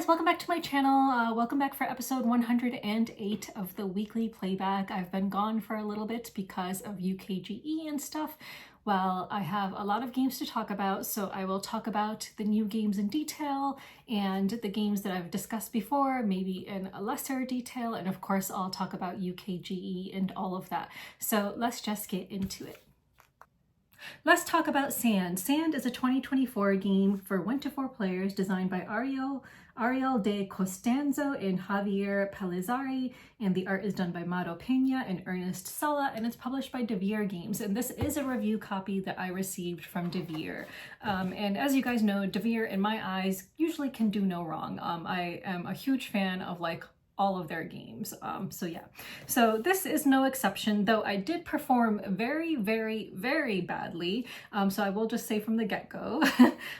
guys, welcome back to my channel. Welcome back for episode 108 of the weekly playback. I've been gone for a little bit because of UKGE and stuff. Well, I have a lot of games to talk about, so I will talk about the new games in detail and the games that I've discussed before, maybe in a lesser detail, and of course I'll talk about UKGE and all of that. So let's just get into it. Let's talk about Sand. Sand is a 2024 game for 1 to 4 players designed by Ariel de Costanzo and Javier Palizari, and the art is done by Mauro Peña and Ernest Sala, and it's published by Devere Games. And this is a review copy that I received from Devere. And as you guys know, Devere, in my eyes, usually can do no wrong. I am a huge fan of all of their games. So yeah, so this is no exception, though I did perform very, very, very badly. So I will just say from the get-go,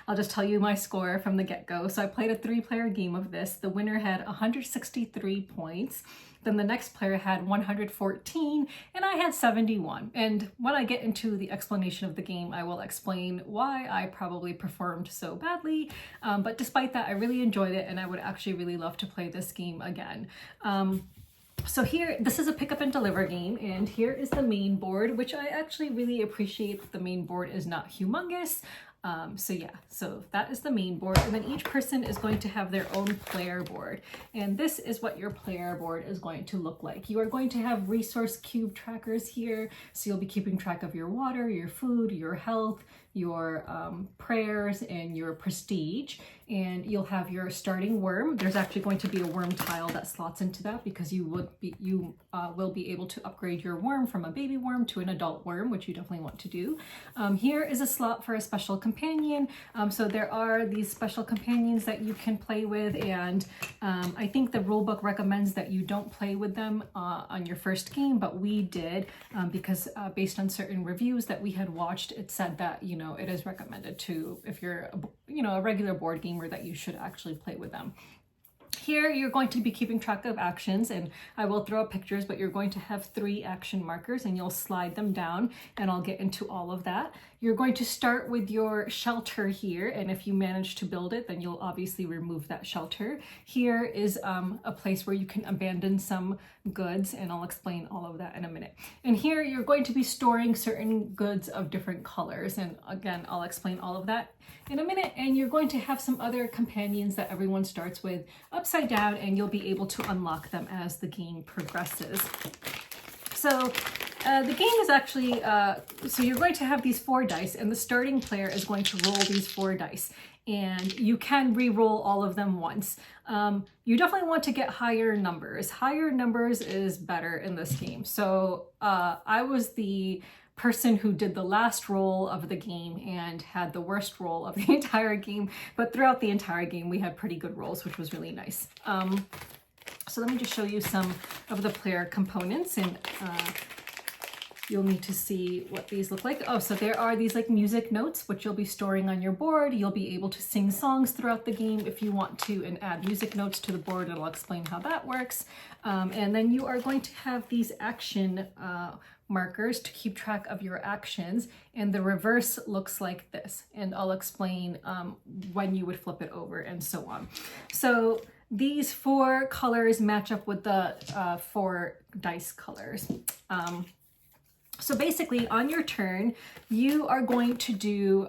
I'll just tell you my score from the get-go. So I played a 3-player game of this. The winner had 163 points. Then the next player had 114 and I had 71. And when I get into the explanation of the game, I will explain why I probably performed so badly. But despite that, I really enjoyed it and I would actually really love to play this game again. So here, this is a pick up and deliver game, and here is the main board, which I actually really appreciate that the main board is not humongous. So yeah, so that is the main board, and then each person is going to have their own player board, and this is what your player board is going to look like. You are going to have resource cube trackers here, so you'll be keeping track of your water, your food, your health, your prayers, and your prestige, and you'll have your starting worm. There's actually going to be a worm tile that slots into that because you will be able to upgrade your worm from a baby worm to an adult worm, which you definitely want to do. Here is a slot for a special companion. So there are these special companions that you can play with, and I think the rulebook recommends that you don't play with them on your first game, but we did because based on certain reviews that we had watched, it said that, you know, it is recommended to, if you're, a regular board gamer, that you should actually play with them. Here you're going to be keeping track of actions, and I will throw up pictures, but you're going to have 3 action markers and you'll slide them down, and I'll get into all of that. You're going to start with your shelter here, and if you manage to build it, then you'll obviously remove that shelter. Here is a place where you can abandon some goods, and I'll explain all of that in a minute. And here you're going to be storing certain goods of different colors, and again, I'll explain all of that in a minute. And you're going to have some other companions that everyone starts with upside down, and you'll be able to unlock them as the game progresses. So the game is actually, so you're going to have these 4 dice, and the starting player is going to roll these 4 dice, and you can re-roll all of them once. You definitely want to get higher numbers. Higher numbers is better in this game. So I was the person who did the last roll of the game and had the worst roll of the entire game, but throughout the entire game we had pretty good rolls, which was really nice. So let me just show you some of the player components, and you'll need to see what these look like. Oh, so there are these music notes, which you'll be storing on your board. You'll be able to sing songs throughout the game if you want to, and add music notes to the board, and I'll explain how that works. And then you are going to have these action markers to keep track of your actions, and the reverse looks like this, and I'll explain when you would flip it over and so on. So these 4 colors match up with the 4 dice colors. So basically on your turn, you are going to do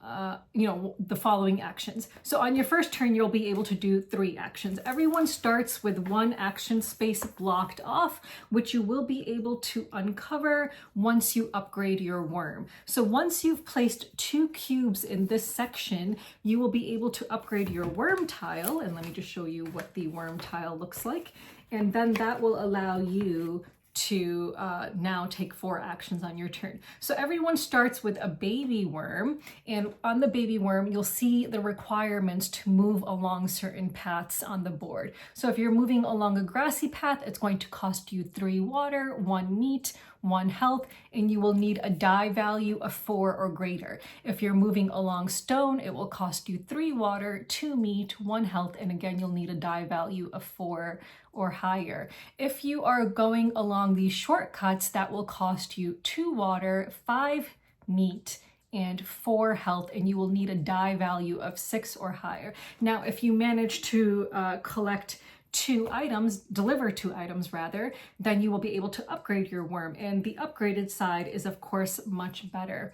the following actions. So on your first turn, you'll be able to do 3 actions. Everyone starts with 1 action space blocked off, which you will be able to uncover once you upgrade your worm. So once you've placed 2 cubes in this section, you will be able to upgrade your worm tile. And let me just show you what the worm tile looks like. And then that will allow you to now take 4 actions on your turn. So everyone starts with a baby worm, and on the baby worm you'll see the requirements to move along certain paths on the board. So if you're moving along a grassy path, it's going to cost you 3 water, 1 meat, 1 health, and you will need a die value of 4 or greater. If you're moving along stone, it will cost you 3 water, 2 meat, 1 health, and again you'll need a die value of 4 or higher. If you are going along these shortcuts, that will cost you 2 water, 5 meat, and 4 health, and you will need a die value of 6 or higher. Now, if you manage to collect 2 items, deliver 2 items rather, then you will be able to upgrade your worm. And the upgraded side is of course much better.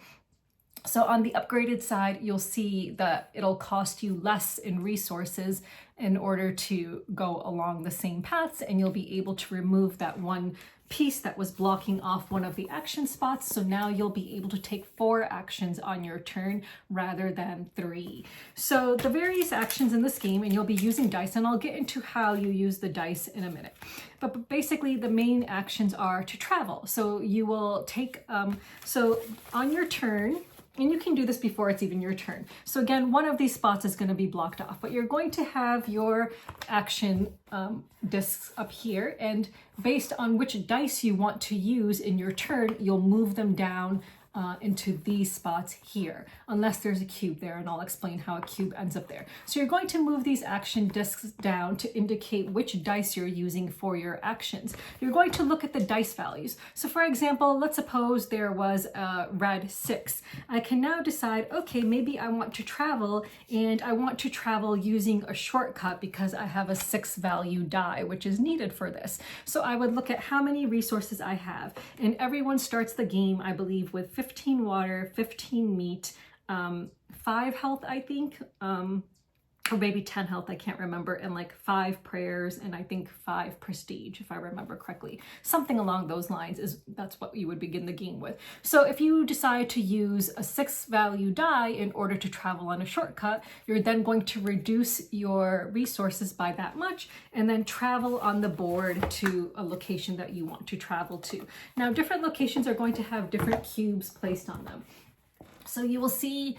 So on the upgraded side, you'll see that it'll cost you less in resources in order to go along the same paths, and you'll be able to remove that one piece that was blocking off one of the action spots. So now you'll be able to take 4 actions on your turn rather than 3. So the various actions in this game, and you'll be using dice, and I'll get into how you use the dice in a minute. But basically the main actions are to travel. So you will take, so on your turn, and you can do this before it's even your turn. So again, one of these spots is going to be blocked off, but you're going to have your action discs up here, and based on which dice you want to use in your turn, you'll move them down into these spots here, unless there's a cube there, and I'll explain how a cube ends up there. So you're going to move these action discs down to indicate which dice you're using for your actions. You're going to look at the dice values. So for example, let's suppose there was a red 6. I can now decide, okay, maybe I want to travel, and I want to travel using a shortcut because I have a 6 value die, which is needed for this. So I would look at how many resources I have, and everyone starts the game, I believe, with 15 water, 15 meat, 5 health, I think, or maybe 10 health, I can't remember, and like 5 prayers, and I think 5 prestige, if I remember correctly. Something along those lines that's what you would begin the game with. So if you decide to use a 6 value die in order to travel on a shortcut, you're then going to reduce your resources by that much, and then travel on the board to a location that you want to travel to. Now, different locations are going to have different cubes placed on them. So you will see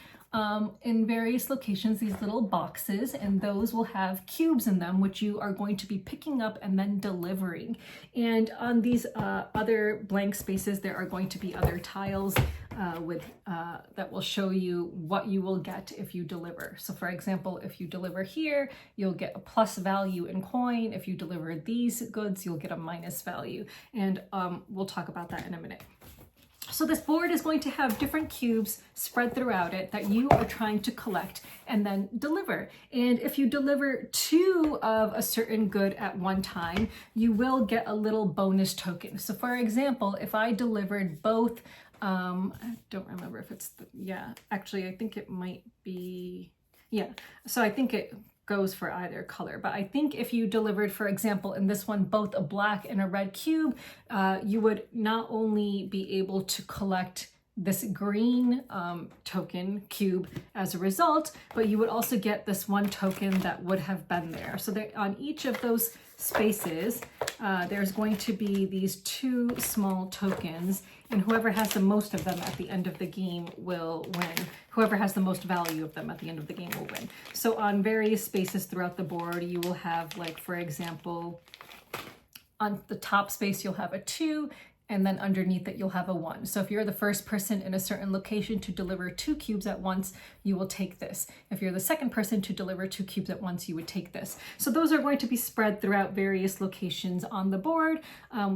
in various locations these little boxes, and those will have cubes in them, which you are going to be picking up and then delivering. And on these other blank spaces, there are going to be other tiles that will show you what you will get if you deliver. So for example, if you deliver here, you'll get a plus value in coin. If you deliver these goods, you'll get a minus value. And we'll talk about that in a minute. So this board is going to have different cubes spread throughout it that you are trying to collect and then deliver. And if you deliver 2 of a certain good at one time, you will get a little bonus token. So for example, if I delivered both, I don't remember if it's, actually I think it might be, so I think it goes for either color, but I think if you delivered, for example, in this one, both a black and a red cube, you would not only be able to collect this green token cube as a result, but you would also get this one token that would have been there. So on each of those spaces, there's going to be these 2 small tokens, and whoever has the most of them at the end of the game will win. Whoever has the most value of them at the end of the game will win. So on various spaces throughout the board, you will have, like, for example, on the top space, you'll have a 2, and then underneath it, you'll have a 1. So if you're the first person in a certain location to deliver 2 cubes at once, you will take this. If you're the second person to deliver 2 cubes at once, you would take this. So those are going to be spread throughout various locations on the board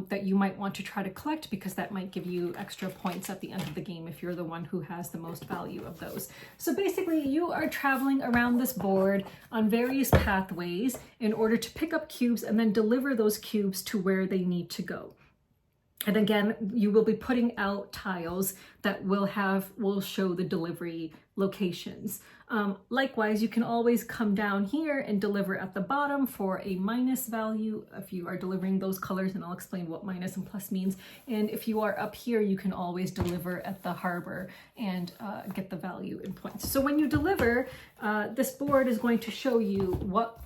that you might want to try to collect, because that might give you extra points at the end of the game if you're the one who has the most value of those. So basically, you are traveling around this board on various pathways in order to pick up cubes and then deliver those cubes to where they need to go. And again, you will be putting out tiles that will show the delivery locations. Likewise, you can always come down here and deliver at the bottom for a minus value if you are delivering those colors, and I'll explain what minus and plus means. And if you are up here, you can always deliver at the harbor and get the value in points. So when you deliver, this board is going to show you what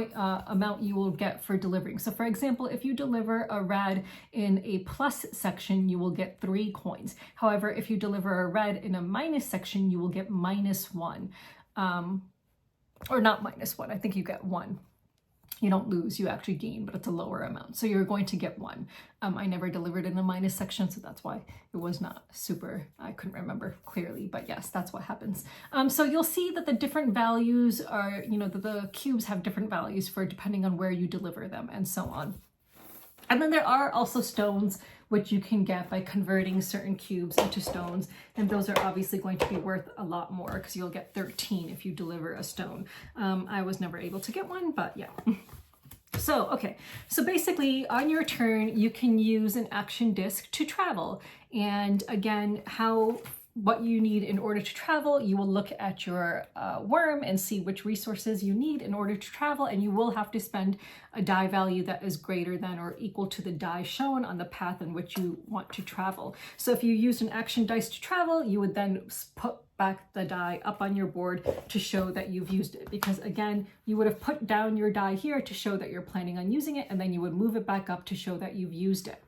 amount you will get for delivering. So for example, if you deliver a red in a plus section, you will get 3 coins. However, if you deliver a red in a minus section, you will get -1. Or not -1, I think you get 1. You don't lose, you actually gain, but it's a lower amount. So you're going to get 1. I never delivered in a minus section, so that's why it was not super, I couldn't remember clearly, but yes, that's what happens. So you'll see that the different values are, the cubes have different values for depending on where you deliver them and so on. And then there are also stones which you can get by converting certain cubes into stones. And those are obviously going to be worth a lot more because you'll get 13 if you deliver a stone. I was never able to get one, but yeah. So, okay, so basically on your turn, you can use an action disc to travel. And again, what you need in order to travel, you will look at your worm and see which resources you need in order to travel, and you will have to spend a die value that is greater than or equal to the die shown on the path in which you want to travel. So if you used an action dice to travel, you would then put back the die up on your board to show that you've used it, because again, you would have put down your die here to show that you're planning on using it, and then you would move it back up to show that you've used it.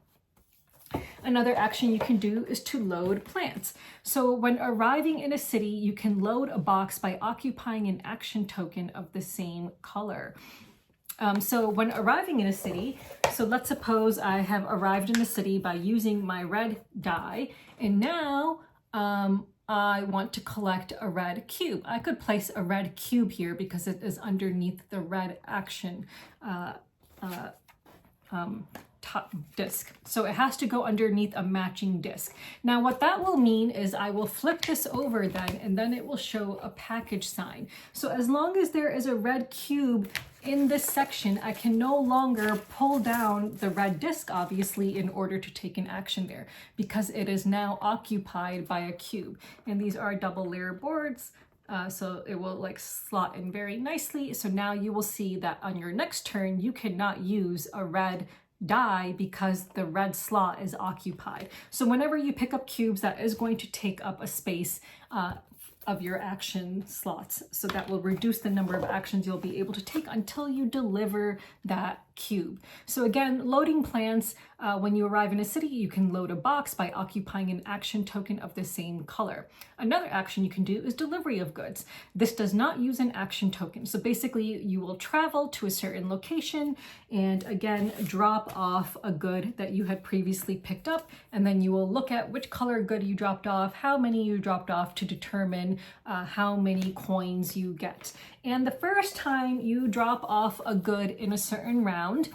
Another action you can do is to load plants. So when arriving in a city, you can load a box by occupying an action token of the same color. So when arriving in a city, so let's suppose I have arrived in the city by using my red die, and now I want to collect a red cube. I could place a red cube here because it is underneath the red action top disc. So it has to go underneath a matching disc. Now what that will mean is I will flip this over then, and then it will show a package sign. So as long as there is a red cube in this section, I can no longer pull down the red disc, obviously, in order to take an action there, because it is now occupied by a cube. And these are double layer boards. So it will like slot in very nicely. So now you will see that on your next turn, you cannot use a red die because the red slot is occupied. So whenever you pick up cubes, that is going to take up a space of your action slots. So that will reduce the number of actions you'll be able to take until you deliver that cube. So again, loading plants, when you arrive in a city, you can load a box by occupying an action token of the same color. Another action you can do is delivery of goods. This does not use an action token. So basically you will travel to a certain location and again, drop off a good that you had previously picked up. And then you will look at which color good you dropped off, how many you dropped off to determine how many coins you get. And the first time you drop off a good in a certain round,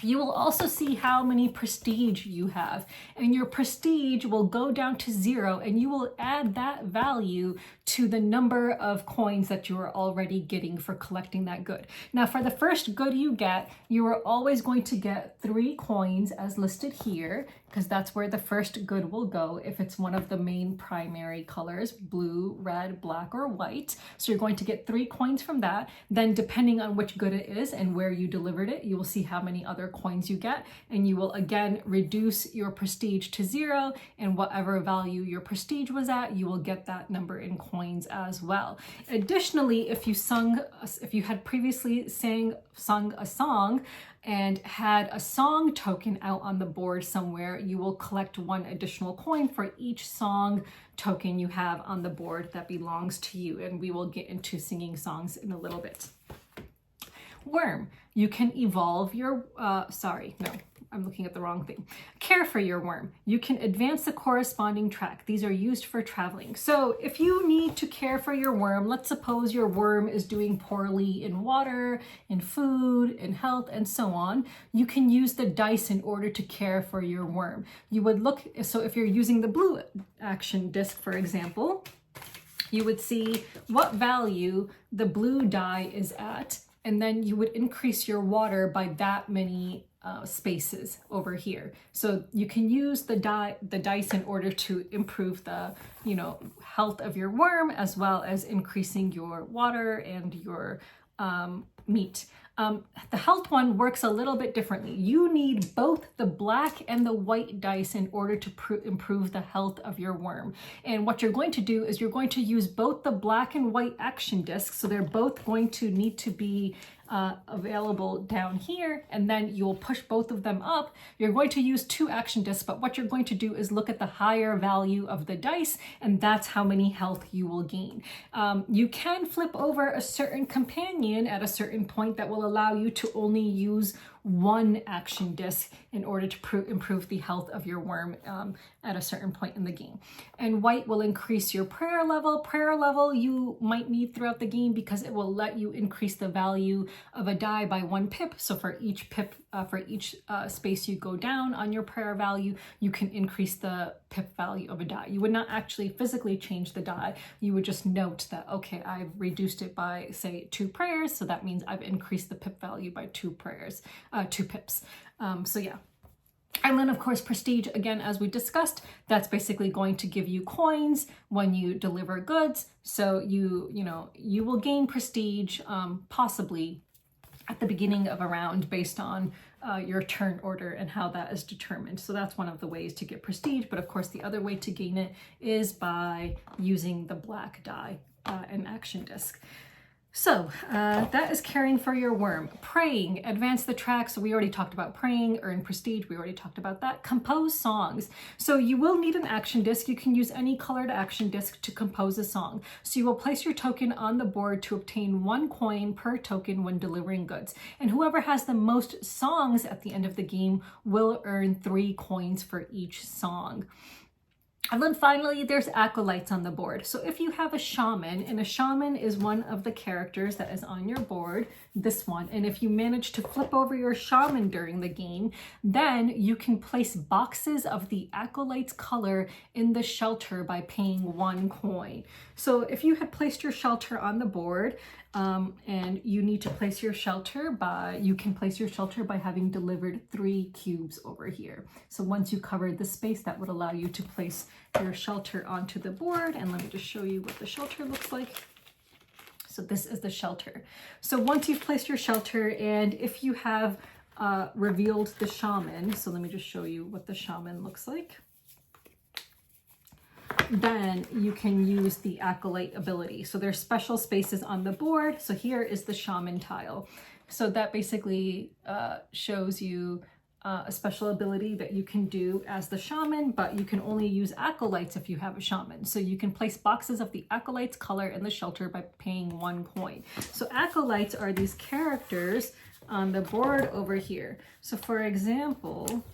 you will also see how many prestige you have, and your prestige will go down to 0, and you will add that value to the number of coins that you are already getting for collecting that good. Now for the first good you get, you are always going to get 3 coins as listed here, because that's where the first good will go if it's one of the main primary colors, blue, red, black, or white. So you're going to get 3 coins from that. Then depending on which good it is and where you delivered it, you will see how many other coins you get, and you will again reduce your prestige to 0, and whatever value your prestige was at, you will get that number in coins as well. Additionally, if you had previously sung a song and had a song token out on the board somewhere, you will collect 1 additional coin for each song token you have on the board that belongs to you. And we will get into singing songs in a little bit. Worm. You can evolve your, I'm looking at the wrong thing. Care for your worm. You can advance the corresponding track. These are used for traveling. So if you need to care for your worm, let's suppose your worm is doing poorly in water, in food, in health, and so on, you can use the dice in order to care for your worm. You would look, so if you're using the blue action disc, for example, you would see what value the blue die is at, and then you would increase your water by that many spaces over here. So you can use the dice in order to improve the, health of your worm, as well as increasing your water and your meat. The health one works a little bit differently. You need both the black and the white dice in order to improve the health of your worm. And what you're going to do is you're going to use both the black and white action discs. So they're both going to need to be available down here, and then you will push both of them up. You're going to use 2 action discs, but what you're going to do is look at the higher value of the dice, and that's how many health you will gain. You can flip over a certain companion at a certain point that will allow you to only use 1 action disc in order to improve the health of your worm at a certain point in the game. And white will increase your prayer level. Prayer level you might need throughout the game because it will let you increase the value of a die by 1 pip. So for each pip for each space you go down on your prayer value, you can increase the pip value of a die. You would not actually physically change the die. You would just note that, okay, I've reduced it by, say, 2 prayers, so that means I've increased the pip value by 2 prayers, 2 pips. So yeah. And then of course, prestige, again, as we discussed, that's basically going to give you coins when you deliver goods. So you will gain prestige, possibly at the beginning of a round based on your turn order and how that is determined. So that's one of the ways to get prestige. But of course, the other way to gain it is by using the black die and action disc. So that is caring for your worm. Praying, advance the track. So we already talked about praying, earn prestige. We already talked about that. Compose songs. So you will need an action disc. You can use any colored action disc to compose a song. So you will place your token on the board to obtain 1 coin per token when delivering goods. And whoever has the most songs at the end of the game will earn 3 coins for each song. And then finally, there's acolytes on the board. So if you have a shaman, and a shaman is one of the characters that is on your board, this one, and if you manage to flip over your shaman during the game, then you can place boxes of the acolyte's color in the shelter by paying 1 coin. So if you had placed your shelter on the board, and you need to place your shelter by, you can place your shelter by having delivered 3 cubes over here. So once you cover the space, that would allow you to place your shelter onto the board. And let me just show you what the shelter looks like. So this is the shelter. So once you've placed your shelter, and if you have revealed the shaman, so let me just show you what the shaman looks like. Then you can use the acolyte ability. So there's special spaces on the board. So here is the shaman tile. So that basically shows you a special ability that you can do as the shaman, but you can only use acolytes if you have a shaman. So you can place boxes of the acolyte's color in the shelter by paying 1 coin. So acolytes are these characters on the board over here. So for example,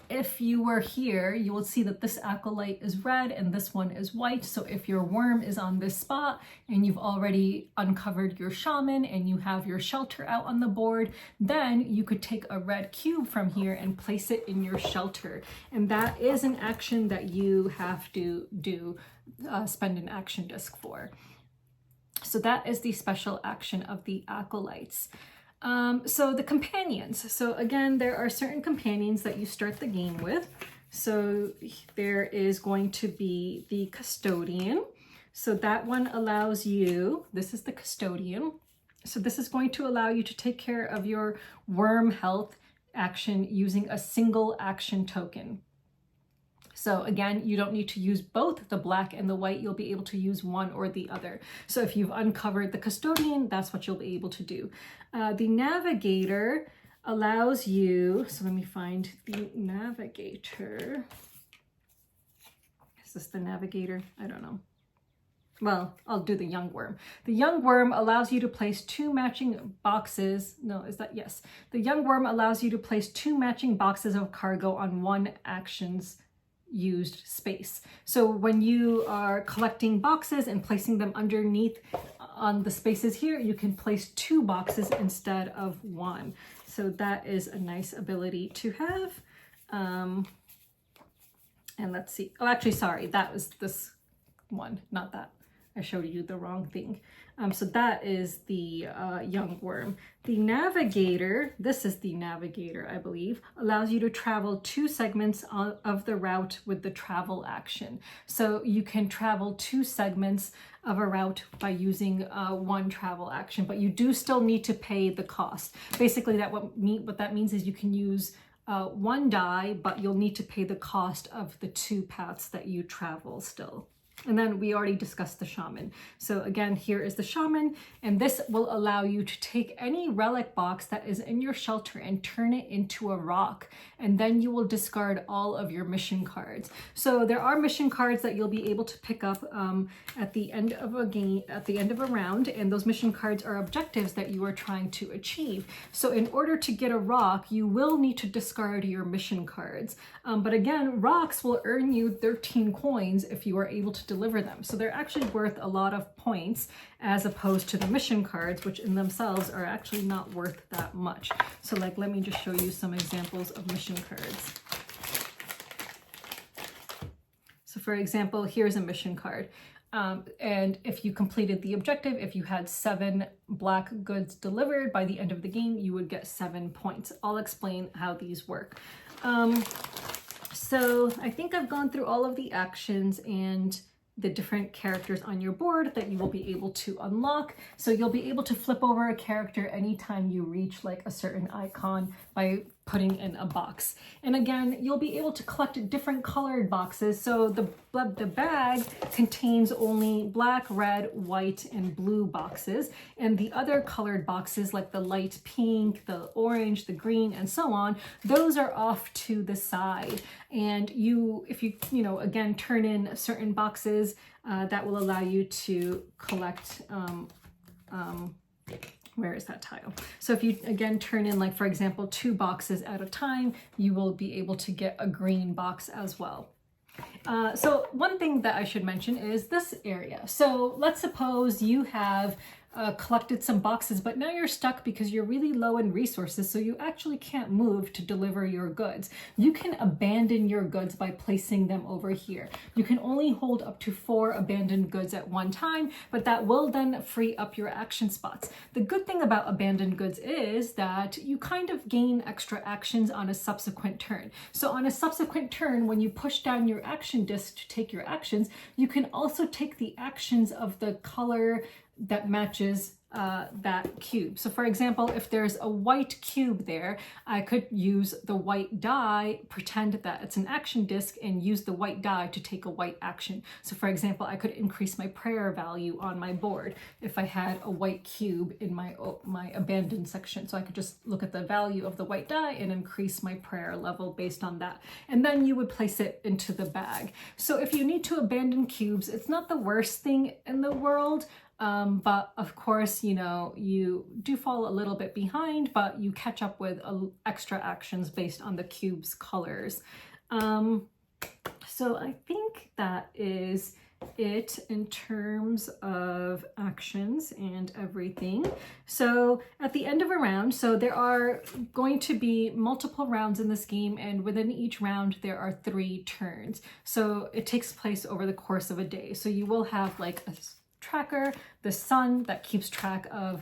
if you were here, you will see that this acolyte is red and this one is white. So if your worm is on this spot and you've already uncovered your shaman and you have your shelter out on the board, then you could take a red cube from here and place it in your shelter. And that is an action that you have to do, spend an action disc for. So that is the special action of the acolytes. So the companions. So again, there are certain companions that you start the game with. So there is going to be the custodian. So that one allows you, this is the custodian. So this is going to allow you to take care of your worm health action using a single action token. So again, you don't need to use both the black and the white. You'll be able to use one or the other. So if you've uncovered the custodian, that's what you'll be able to do. The navigator allows you, so let me find the navigator. Is this the navigator? I don't know. Well, I'll do the young worm. The young worm allows you to place 2 matching boxes. No, is that? Yes. The young worm allows you to place 2 matching boxes of cargo on 1 action's used space. So when you are collecting boxes and placing them underneath on the spaces here, you can place 2 boxes instead of 1. So that is a nice ability to have. And let's see. Oh, actually, sorry, that was this one, not that. I showed you the wrong thing. So that is the young worm. The navigator, this is the navigator, I believe, allows you to travel 2 segments of the route with the travel action. So you can travel 2 segments of a route by using 1 travel action, but you do still need to pay the cost. Basically, what that means is you can use 1 die, but you'll need to pay the cost of the 2 paths that you travel still. And then we already discussed the shaman. So again, here is the shaman, and this will allow you to take any relic box that is in your shelter and turn it into a rock. And then you will discard all of your mission cards. So there are mission cards that you'll be able to pick up at the end of a game, at the end of a round. And those mission cards are objectives that you are trying to achieve. So in order to get a rock, you will need to discard your mission cards. But again, rocks will earn you 13 coins if you are able to to deliver them. So they're actually worth a lot of points as opposed to the mission cards, which in themselves are actually not worth that much. So like, let me just show you some examples of mission cards. So for example, here's a mission card. And if you completed the objective, if you had 7 black goods delivered by the end of the game, you would get 7 points. I'll explain how these work. So I think I've gone through all of the actions and the different characters on your board that you will be able to unlock. So you'll be able to flip over a character anytime you reach like a certain icon by putting in a box. And again, you'll be able to collect different colored boxes. So the bag contains only black, red, white, and blue boxes. And the other colored boxes like the light pink, the orange, the green, and so on, those are off to the side. And if you again, turn in certain boxes, that will allow you to collect, where is that tile? So if you again turn in, like for example, 2 boxes at a time, you will be able to get a green box as well. So one thing that I should mention is this area. So let's suppose you have collected some boxes, but now you're stuck because you're really low in resources, so you actually can't move to deliver your goods. You can abandon your goods by placing them over here. You can only hold up to 4 abandoned goods at one time, but that will then free up your action spots. The good thing about abandoned goods is that you kind of gain extra actions on a subsequent turn. So on a subsequent turn, when you push down your action disc to take your actions, you can also take the actions of the color that matches that cube. So for example, if there's a white cube there, I could use the white die, pretend that it's an action disc, and use the white die to take a white action. So for example, I could increase my prayer value on my board if I had a white cube in my abandoned section. So I could just look at the value of the white die and increase my prayer level based on that. And then you would place it into the bag. So if you need to abandon cubes, it's not the worst thing in the world. But of course, you do fall a little bit behind, but you catch up with extra actions based on the cube's colors. So I think that is it in terms of actions and everything. So at the end of a round, so there are going to be multiple rounds in this game, and within each round there are 3 turns. So it takes place over the course of a day. So you will have like a tracker, the sun that keeps track of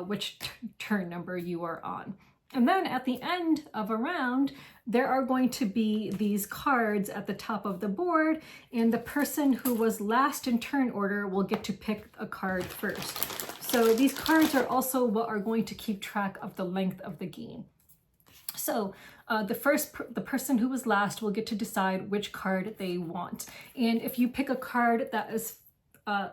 which turn number you are on. And then at the end of a round, there are going to be these cards at the top of the board, and the person who was last in turn order will get to pick a card first. So these cards are also what are going to keep track of the length of the game. So the person who was last will get to decide which card they want. And if you pick a card that is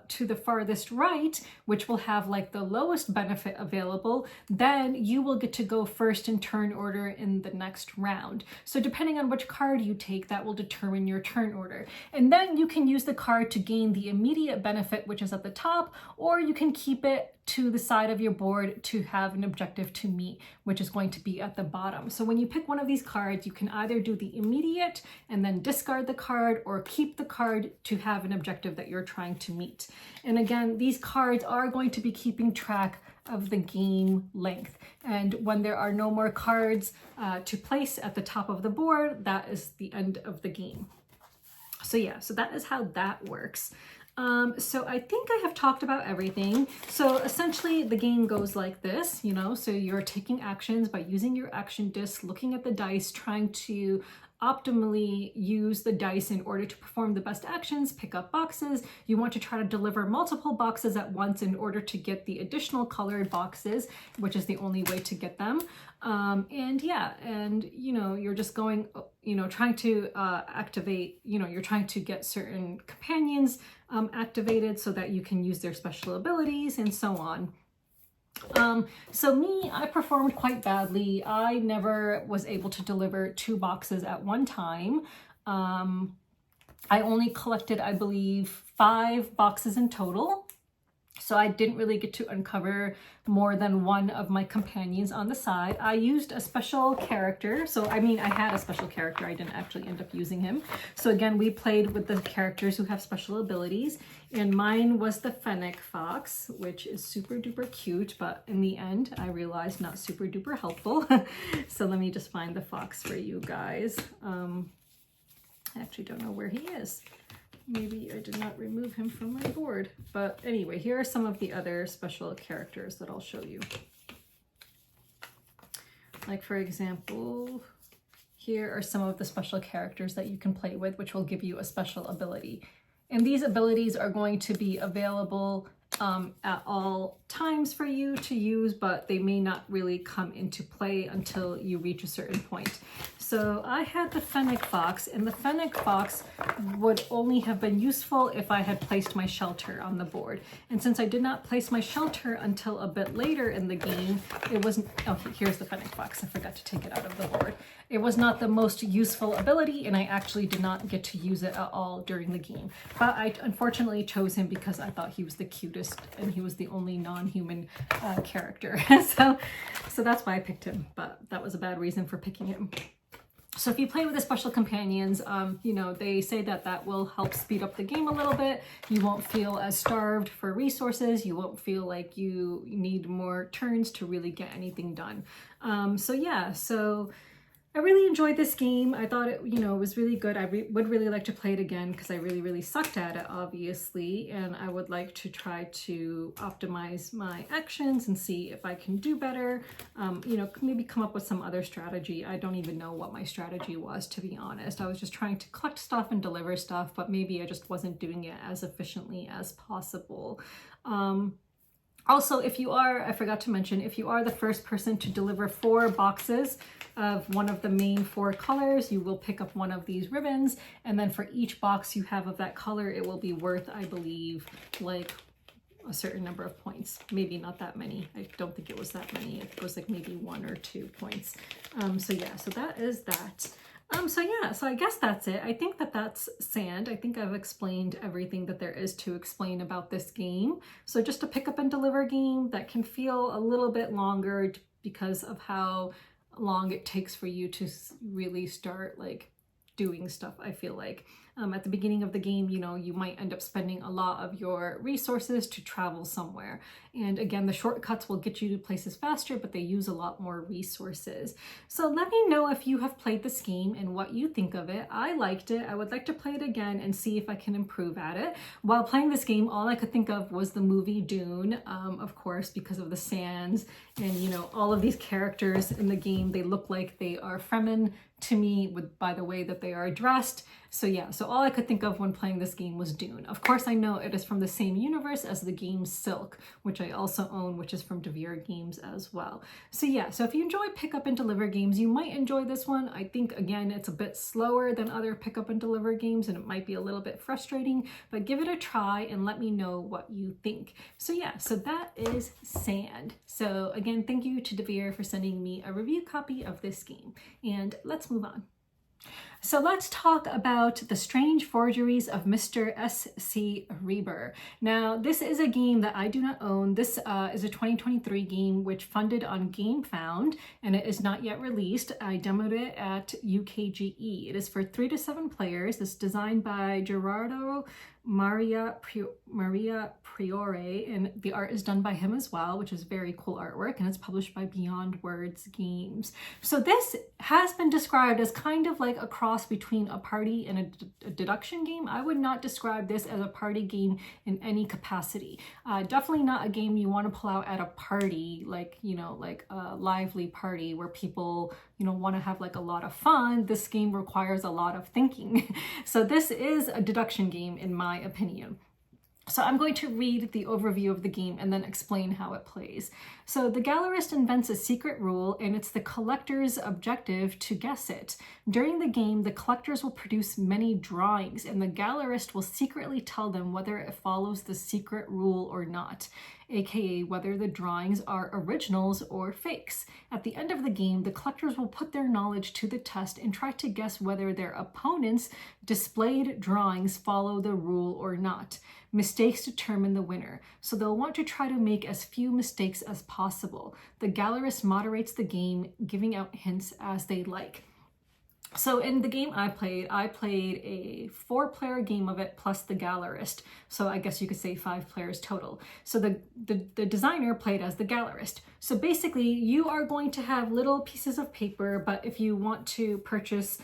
to the farthest right, which will have like the lowest benefit available, then you will get to go first in turn order in the next round. So depending on which card you take, that will determine your turn order. And then you can use the card to gain the immediate benefit, which is at the top, or you can keep it to the side of your board to have an objective to meet, which is going to be at the bottom. So when you pick one of these cards, you can either do the immediate and then discard the card, or keep the card to have an objective that you're trying to meet. And again, these cards are going to be keeping track of the game length. And when there are no more cards to place at the top of the board, that is the end of the game. So yeah, so that is how that works. So I think I have talked about everything. So essentially the game goes like this, so you're taking actions by using your action disc, looking at the dice, trying to optimally use the dice in order to perform the best actions, pick up boxes. You want to try to deliver multiple boxes at once in order to get the additional colored boxes, which is the only way to get them. And you're just going, trying to activate, you're trying to get certain companions activated so that you can use their special abilities and so on. So me, I performed quite badly. I never was able to deliver 2 boxes at one time. I only collected, I believe, 5 boxes in total. So I didn't really get to uncover more than one of my companions on the side. I used a special character. So, I mean, I had a special character. I didn't actually end up using him. So again, we played with the characters who have special abilities. And mine was the Fennec Fox, which is super duper cute. But in the end, I realized not super duper helpful. So let me just find the fox for you guys. I actually don't know where he is. Maybe I did not remove him from my board. But anyway, here are some of the other special characters that I'll show you. Like, for example, here are some of the special characters that you can play with, which will give you a special ability. And these abilities are going to be available at all times for you to use, but they may not really come into play until you reach a certain point. So I had the Fennec Fox, and the Fennec Fox would only have been useful if I had placed my shelter on the board. And since I did not place my shelter until a bit later in the game, it wasn't, oh, here's the Fennec Fox. I forgot to take it out of the board. It was not the most useful ability, and I actually did not get to use it at all during the game. But I unfortunately chose him because I thought he was the cutest, and he was the only non-human character. So that's why I picked him, but that was a bad reason for picking him. So if you play with the special companions, you know, they say that that will help speed up the game a little bit. You won't feel as starved for resources. You won't feel like you need more turns to really get anything done. So yeah, so I really enjoyed this game. I thought it, you know, was really good. I would really like to play it again because I really sucked at it, obviously. And I would like to try to optimize my actions and see if I can do better. You know, maybe come up with some other strategy. I don't even know what my strategy was, to be honest. I was just trying to collect stuff and deliver stuff, but maybe I just wasn't doing it as efficiently as possible. Also, if you are, I forgot to mention, if you are the first person to deliver 4 boxes of one of the main 4 colors, you will pick up one of these ribbons. And then for each box you have of that color, it will be worth, I believe, like a certain number of points. Maybe not that many. I don't think it was that many. It was like maybe 1 or 2 points. So yeah, so that is that. So yeah, so I guess that's it. I think that that's Sand. I think I've explained everything that there is to explain about this game. So just a pick up and deliver game that can feel a little bit longer because of how long it takes for you to really start like doing stuff, I feel like. At the beginning of the game, you know, you might end up spending a lot of your resources to travel somewhere. And again, the shortcuts will get you to places faster, but they use a lot more resources. So let me know if you have played this game and what you think of it. I liked it. I would like to play it again and see if I can improve at it. While playing this game, all I could think of was the movie Dune, of course, because of the sands and, you know, all of these characters in the game, they look like they are Fremen to me by the way that they are dressed. So yeah, so all I could think of when playing this game was Dune. Of course, I know it is from the same universe as the game Silk, which I also own, which is from Devere Games as well. So yeah, so if you enjoy pick up and deliver games, you might enjoy this one. I think, again, it's a bit slower than other pick up and deliver games, and it might be a little bit frustrating, but give it a try and let me know what you think. So yeah, so that is Sand. So again, thank you to Devere for sending me a review copy of this game, and let's move on. So let's talk about The Strange Forgeries of Mr. S.C. Rheber. Now, this is a game that I do not own. This is a 2023 game which funded on GameFound, and it is not yet released. I demoed it at UKGE. It is for 3 to 7 players. It's designed by Gerardo Maria Priore, and the art is done by him as well, which is very cool artwork, and it's published by Beyond Words Games. So this has been described as kind of like a cross between a party and a deduction game. I would not describe this as a party game in any capacity. Definitely not a game you want to pull out at a party, like, you know, like a lively party where people, you know, want to have like a lot of fun. This game requires a lot of thinking. So this is a deduction game in my opinion. So I'm going to read the overview of the game and then explain how it plays. So the gallerist invents a secret rule, and it's the collector's objective to guess it. During the game, the collectors will produce many drawings, and the gallerist will secretly tell them whether it follows the secret rule or not. aka whether the drawings are originals or fakes. At the end of the game, the collectors will put their knowledge to the test and try to guess whether their opponents' displayed drawings follow the rule or not. Mistakes determine the winner, so they'll want to try to make as few mistakes as possible. The gallerist moderates the game, giving out hints as they like. So in the game I played a 4-player game of it plus the gallerist. So I guess you could say 5 players total. So the designer played as the gallerist. So basically you are going to have little pieces of paper, but if you want to purchase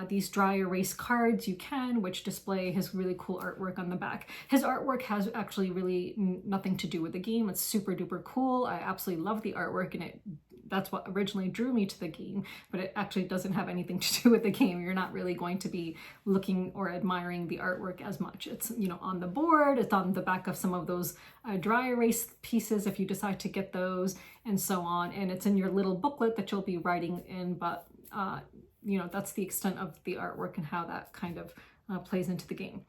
these dry erase cards, you can, which display his really cool artwork on the back. His artwork has actually really nothing to do with the game. It's super duper cool. I absolutely love the artwork, and that's what originally drew me to the game, but it actually doesn't have anything to do with the game. You're not really going to be looking or admiring the artwork as much. It's, you know, on the board, it's on the back of some of those dry erase pieces if you decide to get those, and so on. And it's in your little booklet that you'll be writing in, but you know, that's the extent of the artwork and how that kind of plays into the game.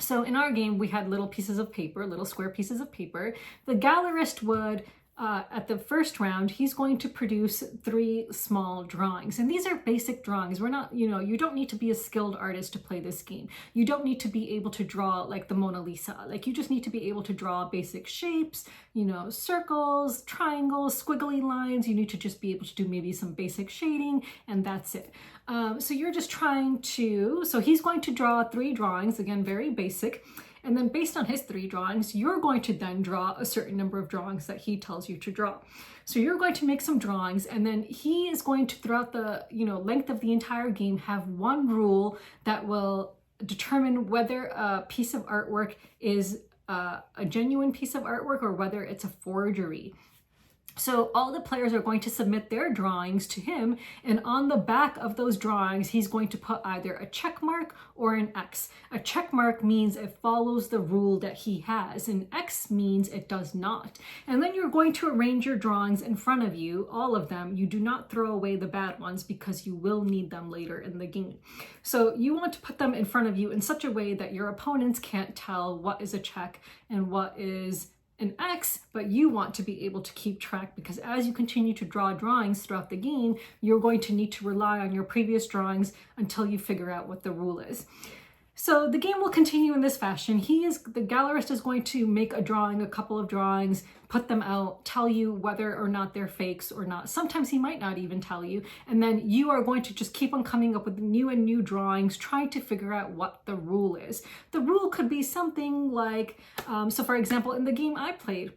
So in our game, we had little pieces of paper, little square pieces of paper. The gallerist would, at the first round, he's going to produce 3 small drawings. And these are basic drawings. We're not, you know, you don't need to be a skilled artist to play this game. You don't need to be able to draw like the Mona Lisa. Like, you just need to be able to draw basic shapes, you know, circles, triangles, squiggly lines. You need to just be able to do maybe some basic shading, and that's it. So you're just trying to, so he's going to draw 3 drawings, again, very basic. And then based on his 3 drawings, you're going to then draw a certain number of drawings that he tells you to draw. So you're going to make some drawings, and then he is going to, throughout the, you know, length of the entire game, have one rule that will determine whether a piece of artwork is a genuine piece of artwork or whether it's a forgery. So all the players are going to submit their drawings to him, and on the back of those drawings, he's going to put either a check mark or an X. A check mark means it follows the rule that he has, and X means it does not. And then you're going to arrange your drawings in front of you, all of them. You do not throw away the bad ones because you will need them later in the game. So you want to put them in front of you in such a way that your opponents can't tell what is a check and what is an X, but you want to be able to keep track, because as you continue to draw drawings throughout the game, you're going to need to rely on your previous drawings until you figure out what the rule is. So the game will continue in this fashion. The gallerist is going to make a drawing, a couple of drawings, put them out, tell you whether or not they're fakes or not. Sometimes he might not even tell you. And then you are going to just keep on coming up with new and new drawings, trying to figure out what the rule is. The rule could be something like, so for example, in the game I played,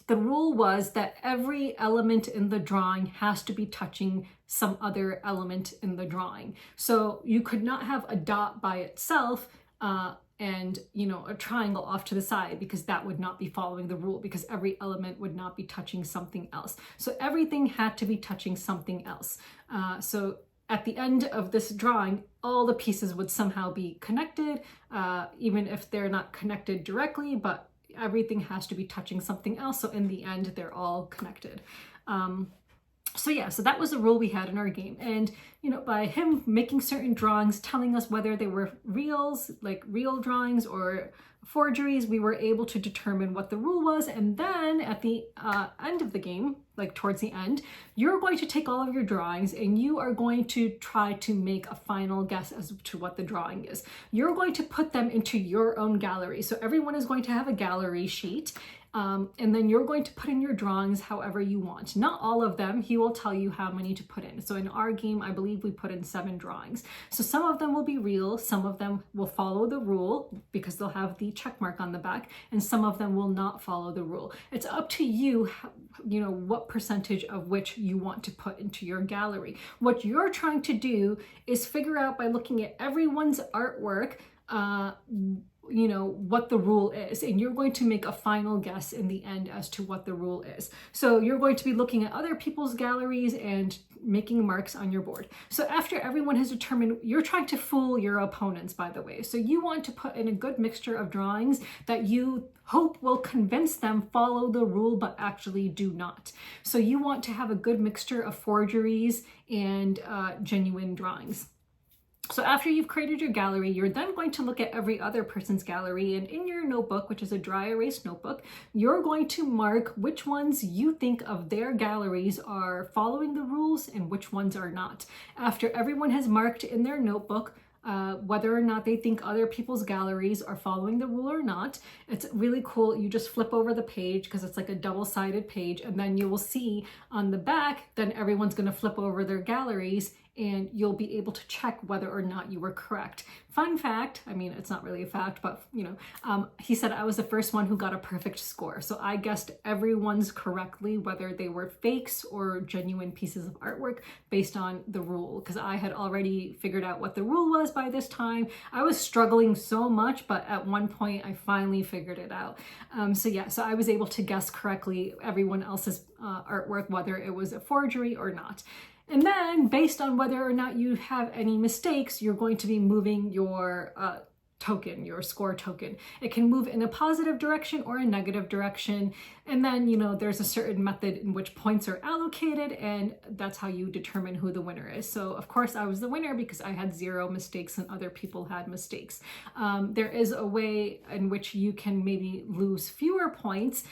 the rule was that every element in the drawing has to be touching some other element in the drawing. So you could not have a dot by itself and, you know, a triangle off to the side, because that would not be following the rule, because every element would not be touching something else. So everything had to be touching something else. So at the end of this drawing, all the pieces would somehow be connected, even if they're not connected directly, but everything has to be touching something else. So in the end, they're all connected. So yeah, so that was the rule we had in our game. And, you know, by him making certain drawings, telling us whether they were reals, like real drawings, or forgeries, we were able to determine what the rule was. And then at the end of the game, like towards the end, you're going to take all of your drawings and you are going to try to make a final guess as to what the drawing is. You're going to put them into your own gallery. So everyone is going to have a gallery sheet. And then you're going to put in your drawings however you want. Not all of them. He will tell you how many to put in. So in our game, I believe we put in 7 drawings. So some of them will be real. Some of them will follow the rule because they'll have the check mark on the back, and some of them will not follow the rule. It's up to you, you know, what percentage of which you want to put into your gallery. What you're trying to do is figure out, by looking at everyone's artwork, you know, what the rule is, and you're going to make a final guess in the end as to what the rule is. So you're going to be looking at other people's galleries and making marks on your board. So after everyone has determined, you're trying to fool your opponents, by the way. So you want to put in a good mixture of drawings that you hope will convince them follow the rule but actually do not. So you want to have a good mixture of forgeries and genuine drawings. So after you've created your gallery, you're then going to look at every other person's gallery, and in your notebook, which is a dry erase notebook, you're going to mark which ones you think of their galleries are following the rules and which ones are not. After everyone has marked in their notebook whether or not they think other people's galleries are following the rule or not. It's really cool. You just flip over the page because it's like a double-sided page, and then you will see on the back, then everyone's going to flip over their galleries and you'll be able to check whether or not you were correct. Fun fact, I mean, it's not really a fact, but he said I was the first one who got a perfect score. So I guessed everyone's correctly, whether they were fakes or genuine pieces of artwork based on the rule, because I had already figured out what the rule was by this time. I was struggling so much, but at one point I finally figured it out. So I was able to guess correctly everyone else's artwork, whether it was a forgery or not. And then based on whether or not you have any mistakes, you're going to be moving your token, your score token. It can move in a positive direction or a negative direction. And then, there's a certain method in which points are allocated, and that's how you determine who the winner is. So of course I was the winner because I had 0 mistakes and other people had mistakes. There is a way in which you can maybe lose fewer points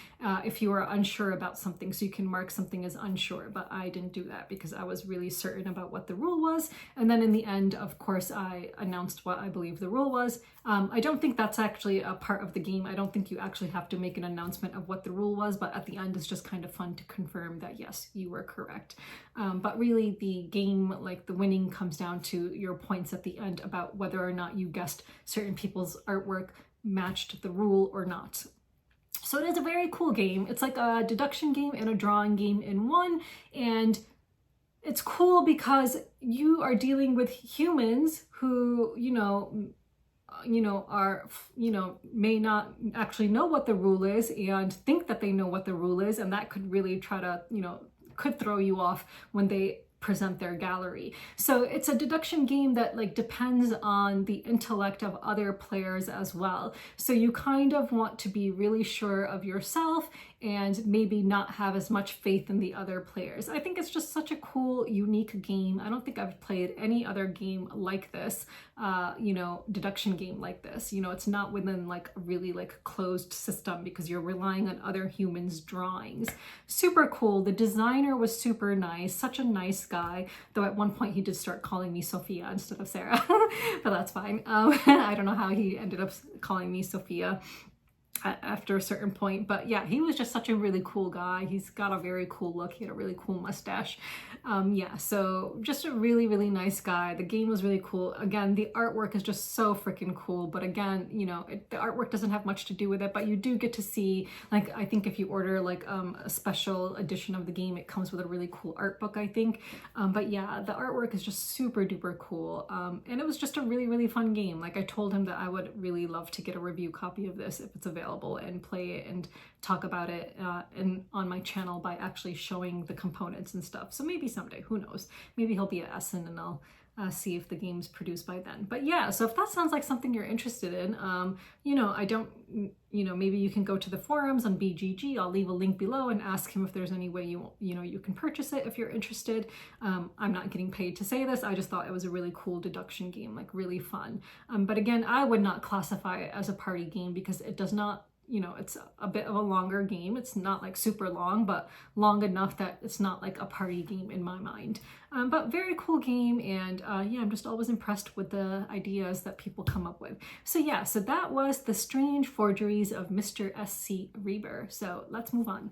if you are unsure about something. So you can mark something as unsure, but I didn't do that because I was really certain about what the rule was. And then in the end, of course, I announced what I believe the rule was. I don't think that's actually a part of the game. I don't think you actually have to make an announcement of what the rule was, but at the end it's just kind of fun to confirm that yes, you were correct. But really the game, like the winning, comes down to your points at the end about whether or not you guessed certain people's artwork matched the rule or not. So it is a very cool game. It's like a deduction game and a drawing game in one, and it's cool because you are dealing with humans who, may not actually know what the rule is and think that they know what the rule is, and that could really try to, could throw you off when they present their gallery. So it's a deduction game that depends on the intellect of other players as well. So you kind of want to be really sure of yourself and maybe not have as much faith in the other players. I think it's just such a cool, unique game. I don't think I've played any other game like this, deduction game like this. It's not within a really closed system because you're relying on other humans' drawings. Super cool. The designer was super nice, such a nice guy, though at one point he did start calling me Sophia instead of Sarah, but that's fine. I don't know how he ended up calling me Sophia after a certain point, but yeah, he was just such a really cool guy. He's got a very cool look. He had a really cool mustache. So just a really, really nice guy. The game was really cool. Again, the artwork is just so freaking cool, but again, the artwork doesn't have much to do with it, but you do get to see, I think if you order a special edition of the game, it comes with a really cool art book, I think. But yeah, the artwork is just super duper cool. And it was just a really, really fun game. I told him that I would really love to get a review copy of this if it's available, and play it and talk about it on my channel by actually showing the components and stuff. So maybe someday, who knows? Maybe he'll be at Essen and I'll see if the game's produced by then. But yeah, so if that sounds like something you're interested in, maybe you can go to the forums on BGG. I'll leave a link below and ask him if there's any way you can purchase it if you're interested. I'm not getting paid to say this. I just thought it was a really cool deduction game, really fun. But again, I would not classify it as a party game because it does not, it's a bit of a longer game. It's not super long, but long enough that it's not a party game in my mind. But very cool game, and I'm just always impressed with the ideas that people come up with. So yeah, so that was The Strange Forgeries of Mr. S.C. Rheber. So let's move on.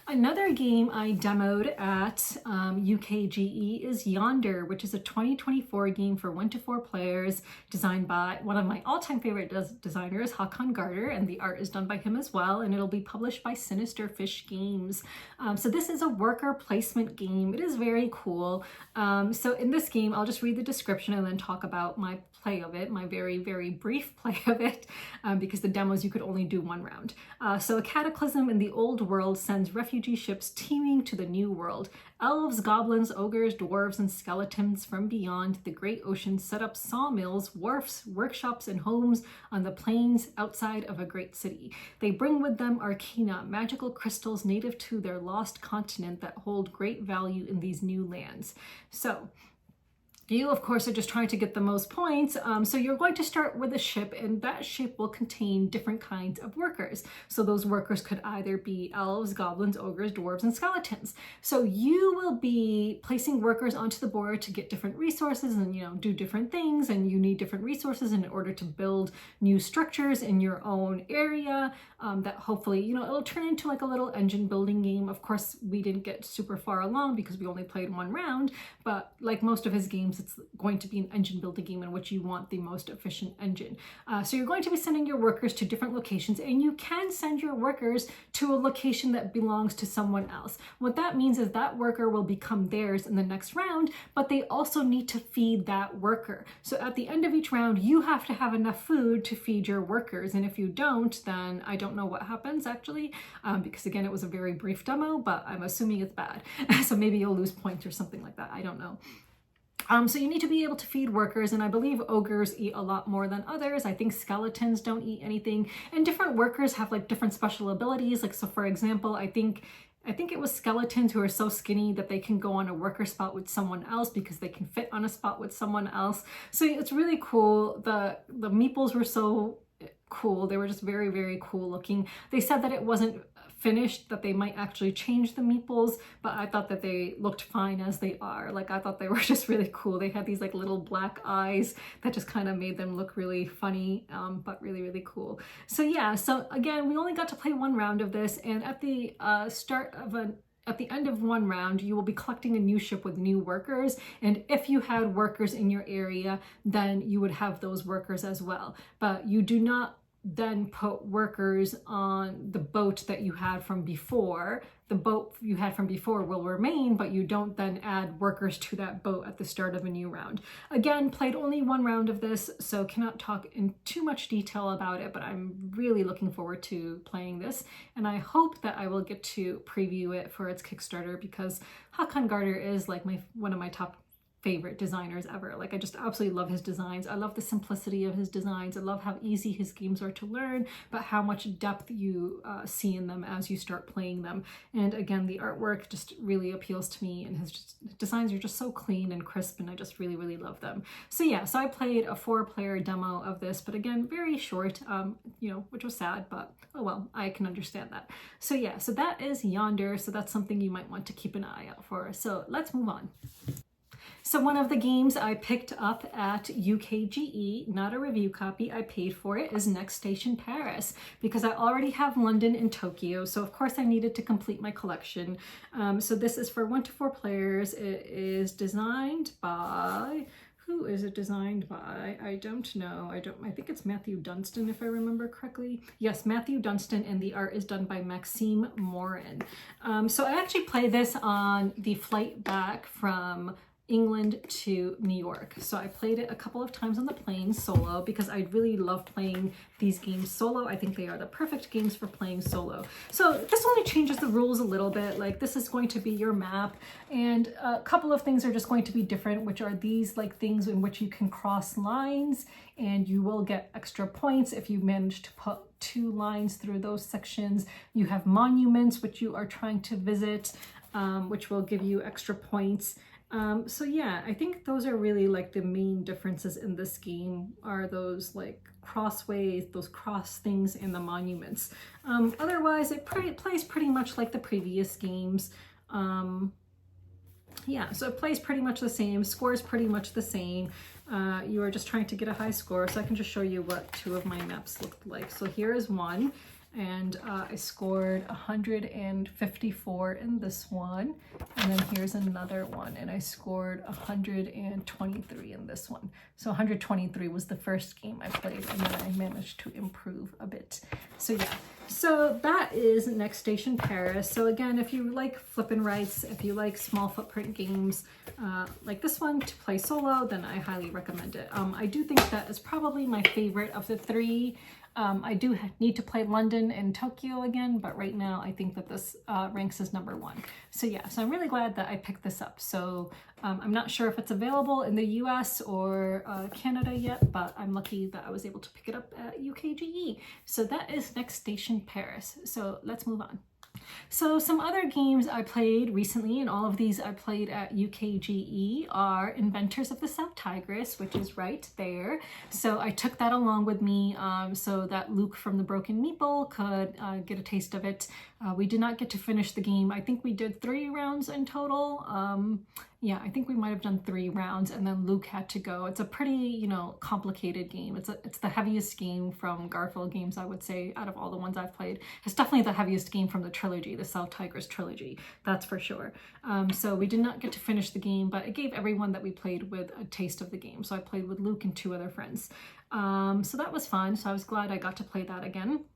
Another game I demoed at UKGE is Yonder, which is a 2024 game for 1 to 4 players, designed by one of my all-time favorite designers, Håkon Garder, and the art is done by him as well, and it'll be published by Sinister Fish Games. So this is a worker placement game. It is very cool. So in this game, I'll just read the description and then talk about my play of it, my very, very brief play of it, because the demos you could only do 1 round. So a cataclysm in the old world sends refugee ships teeming to the new world. Elves, goblins, ogres, dwarves, and skeletons from beyond the great ocean set up sawmills, wharfs, workshops, and homes on the plains outside of a great city. They bring with them arcana, magical crystals native to their lost continent that hold great value in these new lands. So You, of course, are just trying to get the most points, so you're going to start with a ship, and that ship will contain different kinds of workers. So those workers could either be elves, goblins, ogres, dwarves, and skeletons. So you will be placing workers onto the board to get different resources and, you know, do different things, and you need different resources in order to build new structures in your own area that hopefully, you know, it'll turn into like a little engine building game. Of course, we didn't get super far along because we only played one round, but like most of his games, it's going to be an engine building game in which you want the most efficient engine. So you're going to be sending your workers to different locations, and you can send your workers to a location that belongs to someone else. What that means is that worker will become theirs in the next round, but they also need to feed that worker. So at the end of each round, you have to have enough food to feed your workers. And if you don't, then I don't know what happens actually, because again, it was a very brief demo, but I'm assuming it's bad. So maybe you'll lose points or something like that. I don't know. So you need to be able to feed workers, and I believe ogres eat a lot more than others. I think skeletons don't eat anything, and different workers have like different special abilities. Like, so for example, I think it was skeletons who are so skinny that they can go on a worker spot with someone else because they can fit on a spot with someone else. So it's really cool. The meeples were so cool. They were just very, very cool looking. They said that it wasn't finished, that they might actually change the meeples, but I thought that they looked fine as they are. Like, I thought they were just really cool. They had these like little black eyes that just kind of made them look really funny, but really, really cool. So yeah, so again, we only got to play one round of this, and at the at the end of one round, you will be collecting a new ship with new workers. And if you had workers in your area, then you would have those workers as well. But you do not then put workers on the boat that you had from before. The boat you had from before will remain, but you don't then add workers to that boat at the start of a new round. Again, played only one round of this, so cannot talk in too much detail about it, but I'm really looking forward to playing this, and I hope that I will get to preview it for its Kickstarter, because Hakan Garter is like one of my top favorite designers ever. Like, I just absolutely love his designs. I love the simplicity of his designs. I love how easy his games are to learn, but how much depth you see in them as you start playing them. And again, the artwork just really appeals to me, and his designs are just so clean and crisp, and I just really, really love them. So yeah, so I played a 4-player demo of this, but again, very short, you know, which was sad, but oh well, I can understand that. So yeah, so that is Yonder. So that's something you might want to keep an eye out for. So let's move on. So one of the games I picked up at UKGE, not a review copy, I paid for it, is Next Station Paris, because I already have London and Tokyo, so of course I needed to complete my collection. So this is for 1 to 4 players. It is designed by... Who is it designed by? I don't know. I think it's Matthew Dunstan, if I remember correctly. Yes, Matthew Dunstan, and the art is done by Maxime Morin. So I actually played this on the flight back from England to New York. So I played it a couple of times on the plane solo, because I really love playing these games solo. I think they are the perfect games for playing solo. So this only changes the rules a little bit. Like, this is going to be your map, and a couple of things are just going to be different, which are these like things in which you can cross lines, and you will get extra points if you manage to put 2 lines through those sections. You have monuments, which you are trying to visit, which will give you extra points. So yeah, I think those are really like the main differences in this game, are those like crossways, those cross things, and the monuments. Otherwise, it plays pretty much like the previous games. Yeah, so it plays pretty much the same, scores pretty much the same. You are just trying to get a high score, so I can just show you what 2 of my maps looked like. So here is one, and I scored 154 in this one, and then here's another one, and I scored 123 in this one. So 123 was the first game I played, and then I managed to improve a bit. So yeah, so that is Next Station Paris. So again, if you like flip and writes, if you like small footprint games like this one to play solo, then I highly recommend it. I do think that is probably my favorite of the 3. I do need to play London and Tokyo again, but right now I think that this ranks as number 1. So yeah, so I'm really glad that I picked this up. So I'm not sure if it's available in the US or Canada yet, but I'm lucky that I was able to pick it up at UKGE. So that is Next Station Paris. So let's move on. So some other games I played recently, and all of these I played at UKGE, are Inventors of the South Tigris, which is right there. So I took that along with me so that Luke from the Broken Meeple could get a taste of it. We did not get to finish the game. I think we did 3 rounds in total. Yeah, I think we might have done 3 rounds, and then Luke had to go. It's a pretty, you know, complicated game. It's the heaviest game from Garfield games, I would say, out of all the ones I've played. It's definitely the heaviest game from the trilogy, the South Tigris trilogy, that's for sure. So we did not get to finish the game, but it gave everyone that we played with a taste of the game. So I played with Luke and 2 other friends. So that was fun. So I was glad I got to play that again.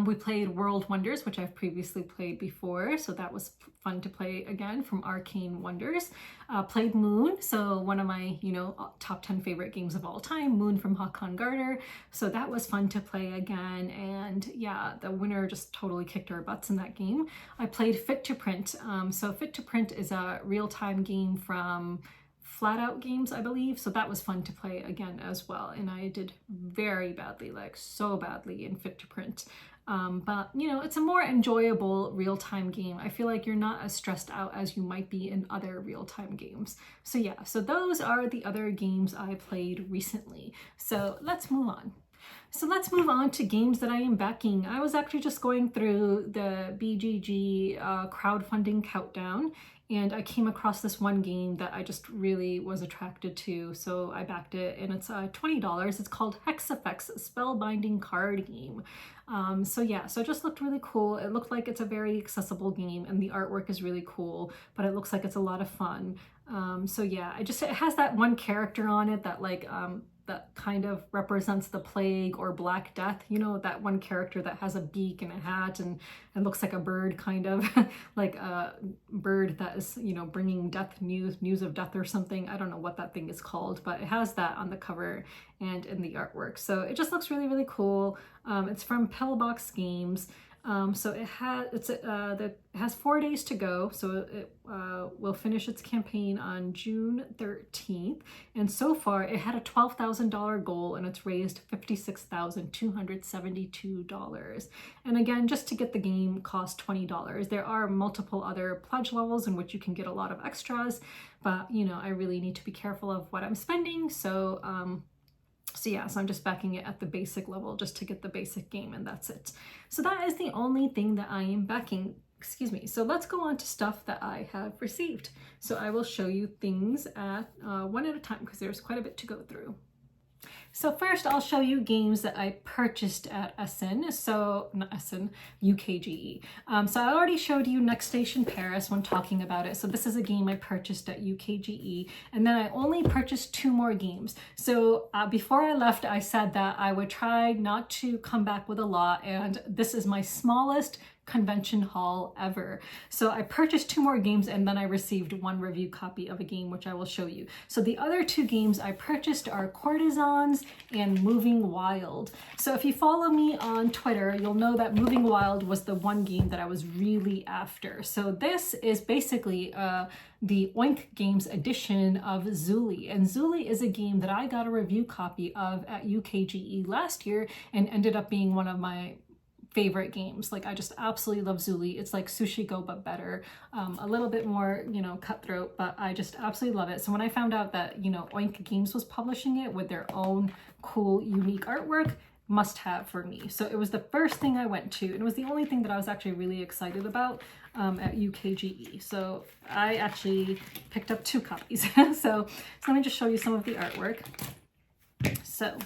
We played World Wonders, which I've previously played before, so that was fun to play again from Arcane Wonders. Played Moon, so one of my, you know, top 10 favorite games of all time, Moon from Håkon Garter. So that was fun to play again, and yeah, the winner just totally kicked our butts in that game. I played Fit to Print. So Fit to Print is a real-time game from Flat Out Games, I believe, so that was fun to play again as well, and I did very badly, like so badly in Fit to Print. But you know, it's a more enjoyable real-time game. I feel like you're not as stressed out as you might be in other real-time games. So yeah, so those are the other games I played recently. So let's move on. So let's move on to games that I am backing. I was actually just going through the BGG crowdfunding countdown, and I came across this one game that I just really was attracted to, so I backed it, and it's $20. It's called Hex Effects Spellbinding Card Game. So yeah, so it just looked really cool. It looked like it's a very accessible game, and the artwork is really cool, but it looks like it's a lot of fun. So yeah, it has that one character on it that like that kind of represents the plague or Black Death, you know, that one character that has a beak and a hat and looks like a bird, kind of like a bird that is, you know, bringing death news of death or something. I don't know what that thing is called, but it has that on the cover and in the artwork. So it just looks really, really cool. It's from Pillbox Games. So it has 4 days to go, so it will finish its campaign on June 13th, and so far it had a $12,000 goal, and it's raised $56,272. And again, just to get the game cost $20. There are multiple other pledge levels in which you can get a lot of extras, but you know, I really need to be careful of what I'm spending, so yeah, so I'm just backing it at the basic level just to get the basic game, and that's it. So that is the only thing that I am backing, excuse me. So let's go on to stuff that I have received. So I will show you things at one at a time because there's quite a bit to go through. So first I'll show you games that I purchased at Essen, so not Essen, UKGE. So I already showed you Next Station Paris when talking about it. So this is a game I purchased at UKGE, and then I only purchased 2 more games. So before I left, I said that I would try not to come back with a lot, and this is my smallest convention haul ever. So I purchased 2 more games, and then I received 1 review copy of a game, which I will show you. So the other 2 games I purchased are Courtesans and Moving Wild. So if you follow me on Twitter, you'll know that Moving Wild was the one game that I was really after. So this is basically the Oink Games edition of Zuli. And Zuli is a game that I got a review copy of at UKGE last year and ended up being one of my favorite games. Like, I just absolutely love Zuli. It's like Sushi Go but better, a little bit more, you know, cutthroat, but I just absolutely love it. So when I found out that, you know, Oink Games was publishing it with their own cool, unique artwork, must have for me. So it was the first thing I went to, and it was the only thing that I was actually really excited about at UKGE. So I actually picked up 2 copies. So let me just show you some of the artwork. So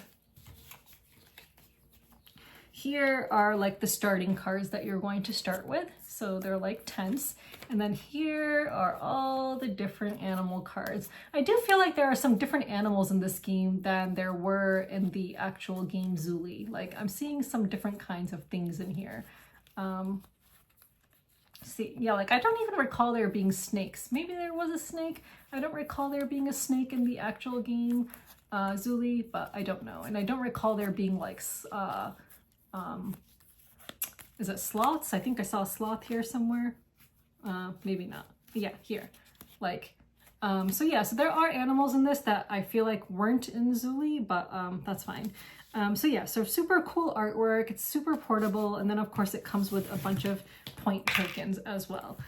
here are like the starting cards that you're going to start with. So they're like tents. And then here are all the different animal cards. I do feel like there are some different animals in this game than there were in the actual game Zuli. Like, I'm seeing some different kinds of things in here. See, yeah, like I don't even recall there being snakes. Maybe there was a snake. I don't recall there being a snake in the actual game Zuli, but I don't know. And I don't recall there being like is it sloths? I think I saw a sloth here somewhere. Maybe not. Yeah, here. Like, So yeah, so there are animals in this that I feel like weren't in Zuli, but that's fine. So yeah, so super cool artwork. It's super portable, and then of course it comes with a bunch of point tokens as well.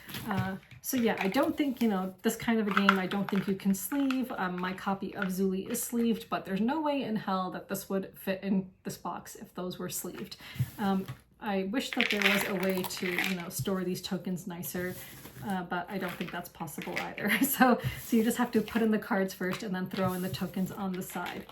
So yeah, I don't think, you know, this kind of a game, I don't think you can sleeve. My copy of Zuli is sleeved, but there's no way in hell that this would fit in this box if those were sleeved. I wish that there was a way to, you know, store these tokens nicer, but I don't think that's possible either. So you just have to put in the cards first and then throw in the tokens on the side.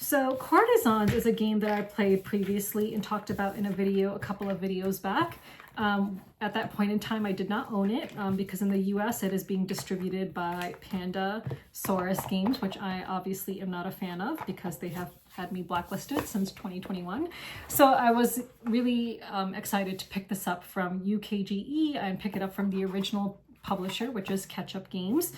So Courtesans is a game that I played previously and talked about in a video a couple of videos back. At that point in time, I did not own it because in the US it is being distributed by Pandasaurus Games, which I obviously am not a fan of because they have had me blacklisted since 2021. So I was really excited to pick this up from UKGE and pick it up from the original publisher, which is Ketchup Games.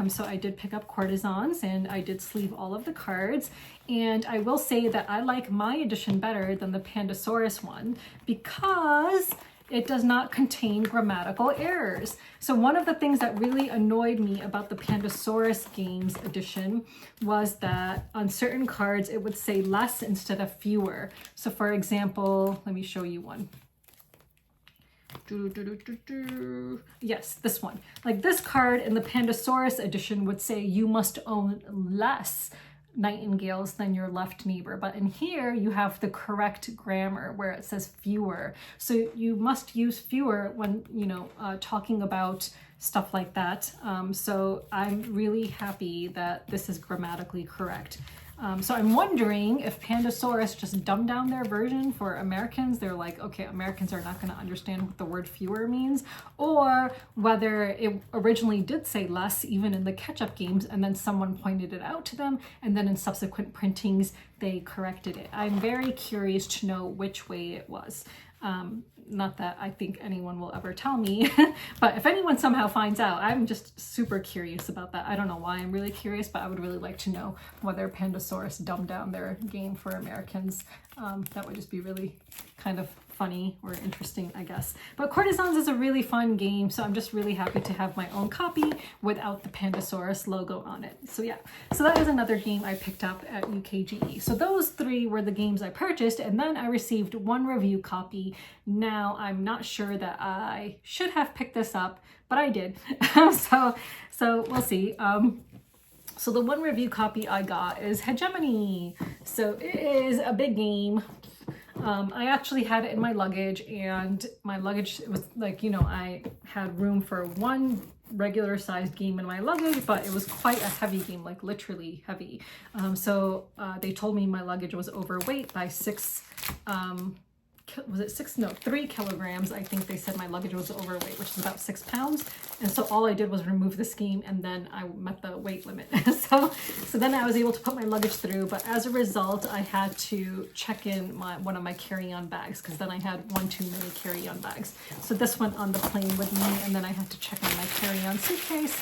So I did pick up Courtesans and I did sleeve all of the cards. And I will say that I like my edition better than the Pandasaurus one because it does not contain grammatical errors. So one of the things that really annoyed me about the Pandasaurus Games edition was that on certain cards it would say less instead of fewer. So for example, let me show you one. Yes, this one. Like this card in the Pandasaurus edition would say you must own less nightingales than your left neighbor, but in here you have the correct grammar where it says fewer. So you must use fewer when, you know, talking about stuff like that. So I'm really happy that this is grammatically correct. So I'm wondering if Pandasaurus just dumbed down their version for Americans. They're like, okay, Americans are not going to understand what the word fewer means, or whether it originally did say less even in the Ketchup Games and then someone pointed it out to them and then in subsequent printings they corrected it. I'm very curious to know which way it was. Not that I think anyone will ever tell me, but if anyone somehow finds out, I'm just super curious about that. I don't know why I'm really curious, but I would really like to know whether Pandasaurus dumbed down their game for Americans. That would just be really kind of funny or interesting, I guess. But Courtesans is a really fun game, so I'm just really happy to have my own copy without the Pandasaurus logo on it. So yeah, so that is another game I picked up at UKGE. So those three were the games I purchased, and then I received one review copy. Now I'm not sure that I should have picked this up, but I did. So we'll see. So the one review copy I got is Hegemony. So it is a big game. I actually had it in my luggage, and my luggage was like, you know, I had room for one regular sized game in my luggage, but it was quite a heavy game, like literally heavy. So they told me my luggage was overweight by 3 kilograms. I think they said my luggage was overweight, which is about 6 pounds. And so all I did was remove this game, and then I met the weight limit. so then I was able to put my luggage through, but as a result, I had to check in one of my carry-on bags, because then I had one too many carry-on bags. So this went on the plane with me, and then I had to check in my carry-on suitcase.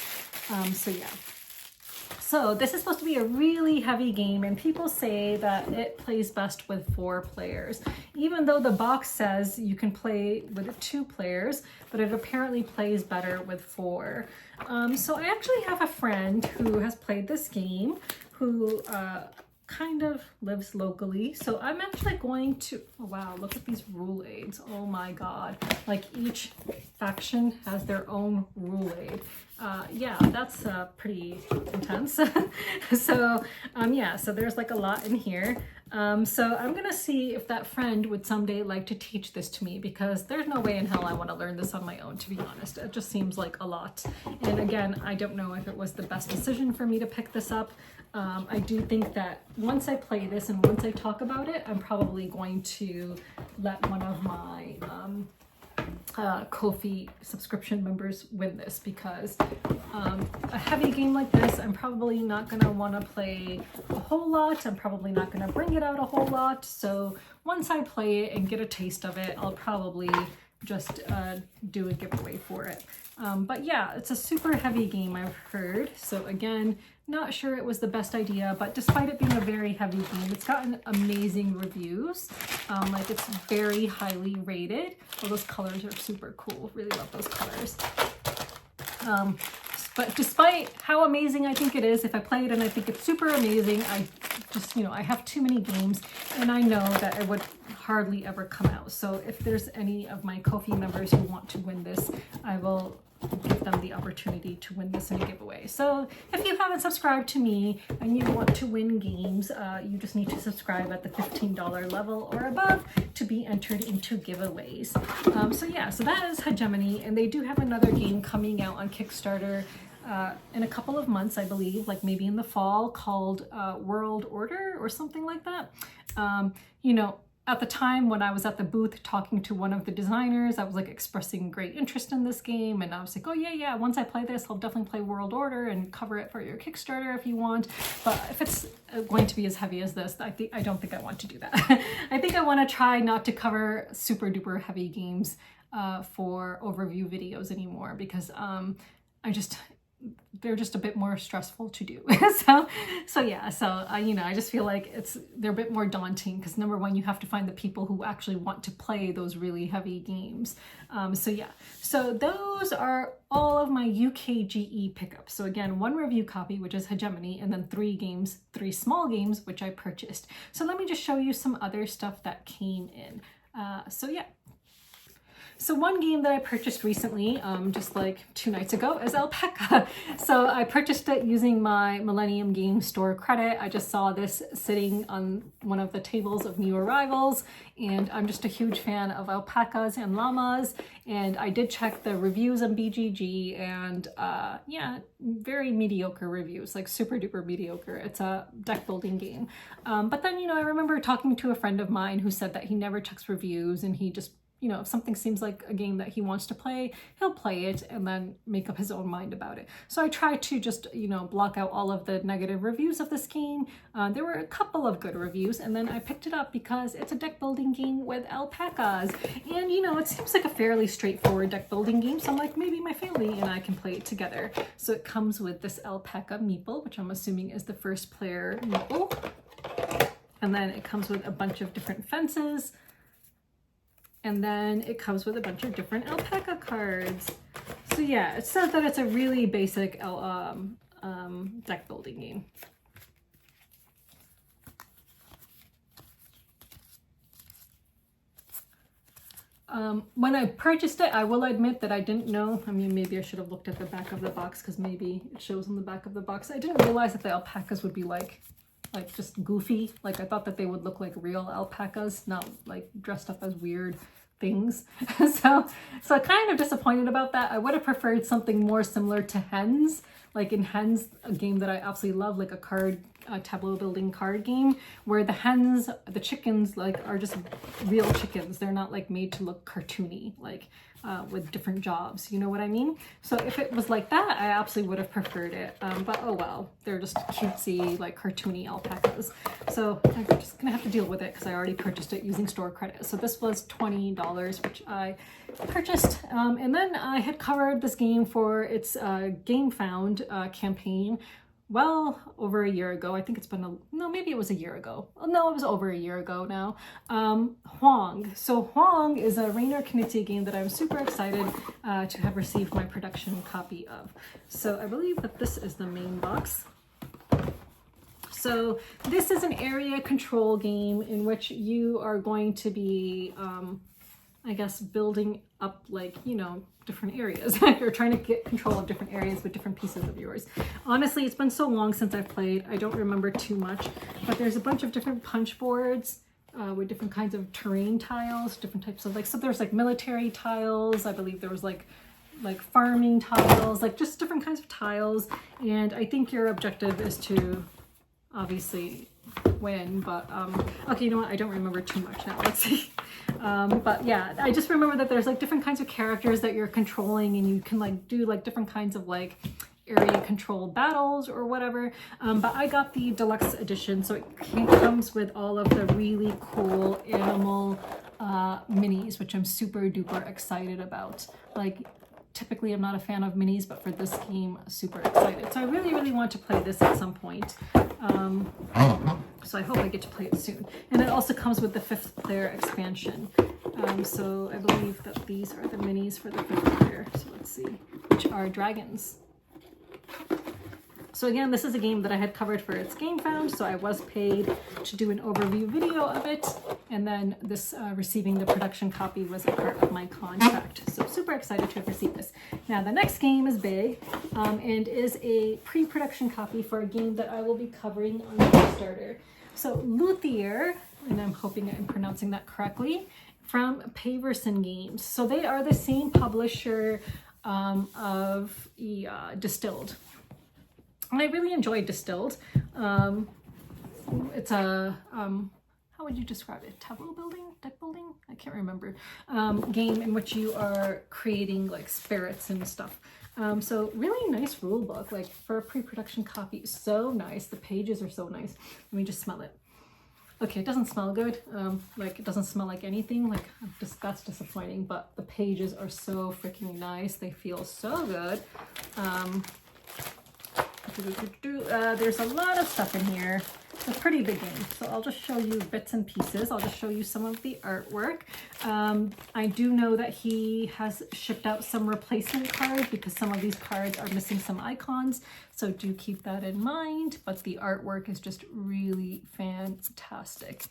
So yeah. So this is supposed to be a really heavy game, and people say that it plays best with 4 players, even though the box says you can play with 2 players, but it apparently plays better with 4. So I actually have a friend who has played this game, who kind of lives locally. So I'm actually going to, oh wow, look at these rule aids. Oh my God. Like each faction has their own rule aid. Yeah, that's pretty intense. So yeah, so there's like a lot in here. So I'm gonna see if that friend would someday like to teach this to me, because there's no way in hell I want to learn this on my own, to be honest. It just seems like a lot. And again, I don't know if it was the best decision for me to pick this up. I do think that once I play this and once I talk about it, I'm probably going to let one of my Ko-fi subscription members win this, because a heavy game like this, I'm probably not going to want to play a whole lot. I'm probably not going to bring it out a whole lot. So once I play it and get a taste of it, I'll probably just do a giveaway for it. But yeah, it's a super heavy game, I've heard. So again, not sure it was the best idea, but despite it being a very heavy game, it's gotten amazing reviews. Like it's very highly rated. Well, those colors are super cool. Really love those colors. But despite how amazing I think it is, if I play it and I think it's super amazing, I just, you know, I have too many games and I know that it would hardly ever come out. So if there's any of my Ko-fi members who want to win this, I will give them the opportunity to win this in a giveaway. So if you haven't subscribed to me and you want to win games, you just need to subscribe at the $15 level or above to be entered into giveaways. So yeah, so that is Hegemony, and they do have another game coming out on Kickstarter in a couple of months, I believe, like maybe in the fall, called World Order or something like that. You know, at the time when I was at the booth talking to one of the designers, I was like expressing great interest in this game, and I was like, oh yeah, once I play this, I'll definitely play World Order and cover it for your Kickstarter if you want. But if it's going to be as heavy as this, I don't think I want to do that. I think I want to try not to cover super duper heavy games for overview videos anymore, because they're just a bit more stressful to do. so yeah, so you know, I just feel like they're a bit more daunting, because number one, you have to find the people who actually want to play those really heavy games. So yeah, so those are all of my UKGE pickups. So again, one review copy, which is Hegemony, and then three small games, which I purchased. So let me just show you some other stuff that came in. So yeah. So one game that I purchased recently, just like 2 nights ago, is Alpaca. So I purchased it using my Millennium Game Store credit. I just saw this sitting on one of the tables of new arrivals, and I'm just a huge fan of alpacas and llamas. And I did check the reviews on BGG, and yeah, very mediocre reviews, like super duper mediocre. It's a deck building game. But then, you know, I remember talking to a friend of mine who said that he never checks reviews, and he just, you know, if something seems like a game that he wants to play, he'll play it and then make up his own mind about it. So I try to just, you know, block out all of the negative reviews of this game. There were a couple of good reviews, and then I picked it up because it's a deck building game with alpacas. And, you know, it seems like a fairly straightforward deck building game. So I'm like, maybe my family and I can play it together. So it comes with this alpaca meeple, which I'm assuming is the first player meeple. And then it comes with a bunch of different fences. And then it comes with a bunch of different alpaca cards. So yeah, it says that it's a really basic deck building game. When I purchased it, I will admit that I didn't know. I mean, maybe I should have looked at the back of the box, because maybe it shows on the back of the box. I didn't realize that the alpacas would be like just goofy. Like, I thought that they would look like real alpacas, not like dressed up as weird things. so kind of disappointed about that. I would have preferred something more similar to Hens. Like in Hens, a game that I absolutely love, like a tableau building card game, where the hens, the chickens, like, are just real chickens. They're not like made to look cartoony, like with different jobs, you know what I mean? So if it was like that, I absolutely would have preferred it. But oh well, they're just cutesy, like cartoony alpacas. So I'm just gonna have to deal with it, because I already purchased it using store credit. So this was $20, which I purchased. And then I had covered this game for its Game Found campaign well over a year ago. I think it's been no, maybe it was a year ago. Oh, no, it was over a year ago now. Huang. So Huang is a Rainer Knizia game that I'm super excited to have received my production copy of. So I believe that this is the main box. So this is an area control game in which you are going to be, I guess, building up, like, you know, different areas. You're trying to get control of different areas with different pieces of yours. Honestly, it's been so long since I've played, I don't remember too much, but there's a bunch of different punch boards with different kinds of terrain tiles, different types of, like, so there's like military tiles, I believe there was like farming tiles, like just different kinds of tiles. And I think your objective is to obviously win, but okay, you know what, I don't remember too much now. Let's see. But yeah, I just remember that there's like different kinds of characters that you're controlling, and you can like do like different kinds of like area control battles or whatever. But I got the deluxe edition, so it comes with all of the really cool animal minis, which I'm super duper excited about. Like, typically I'm not a fan of minis, but for this game, super excited. So I really, really want to play this at some point. So I hope I get to play it soon. And it also comes with the 5th player expansion. So I believe that these are the minis for the 5th player. So let's see, which are dragons. So again, this is a game that I had covered for its Game Found, so I was paid to do an overview video of it, and then this receiving the production copy was a part of my contract. So super excited to have received this. Now the next game is big, and is a pre-production copy for a game that I will be covering on Kickstarter. So Luthier, and I'm hoping I'm pronouncing that correctly, from Paverson Games. So they are the same publisher of Distilled. And I really enjoyed Distilled. It's a, how would you describe it? Tableau building? Deck building? I can't remember. Game in which you are creating like spirits and stuff. So really nice rule book, like for a pre-production copy. So nice. The pages are so nice. Let me just smell it. Okay, it doesn't smell good. Like it doesn't smell like anything. Like that's disappointing, but the pages are so freaking nice. They feel so good. There's a lot of stuff in here. It's a pretty big game, so I'll just show you bits and pieces. I'll just show you some of the artwork. I do know that he has shipped out some replacement cards because some of these cards are missing some icons, so do keep that in mind. But the artwork is just really fantastic.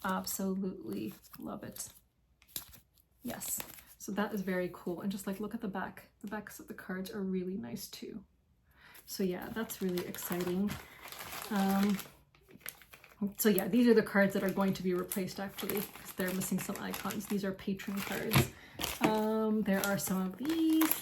Absolutely love it. Yes, so that is very cool. And just like look at the back. The backs of the cards are really nice too. So yeah, that's really exciting. So yeah, these are the cards that are going to be replaced actually, because they're missing some icons. These are patron cards. There are some of these.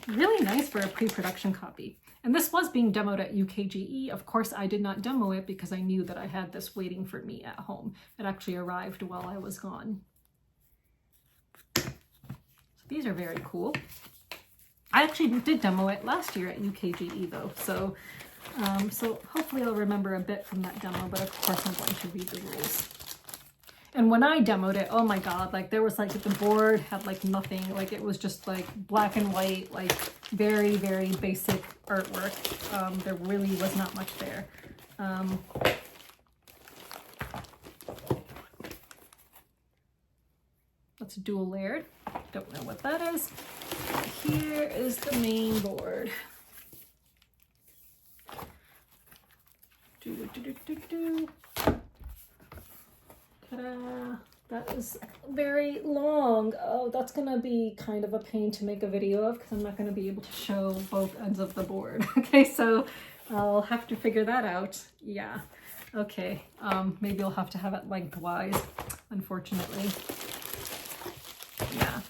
Really nice for a pre-production copy. And this was being demoed at UKGE. Of course, I did not demo it because I knew that I had this waiting for me at home. It actually arrived while I was gone. So these are very cool. I actually did demo it last year at UKGE though, so hopefully I'll remember a bit from that demo, but of course I'm going to read the rules. And when I demoed it, oh my god, like there was like the board had like nothing, like it was just like black and white, like very, very basic artwork. There really was not much there. That's dual layered. Don't know what that is. Here is the main board. Ta-da! That is very long. Oh, that's gonna be kind of a pain to make a video of because I'm not gonna be able to show both ends of the board. Okay, so I'll have to figure that out. Yeah. Okay. Maybe I'll have to have it lengthwise, unfortunately. Yeah.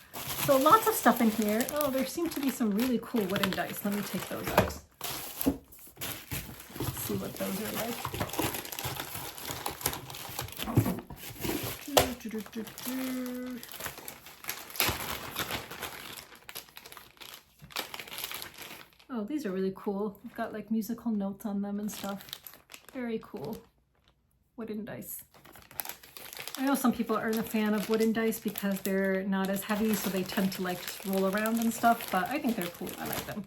So lots of stuff in here. Oh, there seem to be some really cool wooden dice. Let me take those out. Let's see what those are like. Oh, these are really cool. We've got like musical notes on them and stuff. Very cool. Wooden dice. I know some people aren't a fan of wooden dice because they're not as heavy, so they tend to like just roll around and stuff, but I think they're cool. I like them.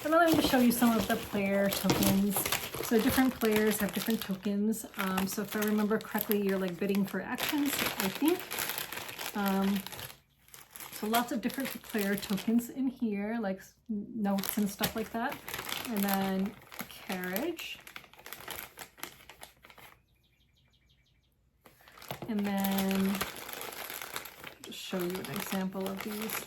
And then let me just show you some of the player tokens. So different players have different tokens. So if I remember correctly, you're like bidding for actions, I think. So lots of different player tokens in here, like notes and stuff like that. And then a carriage. And then I'll just show you an example of these.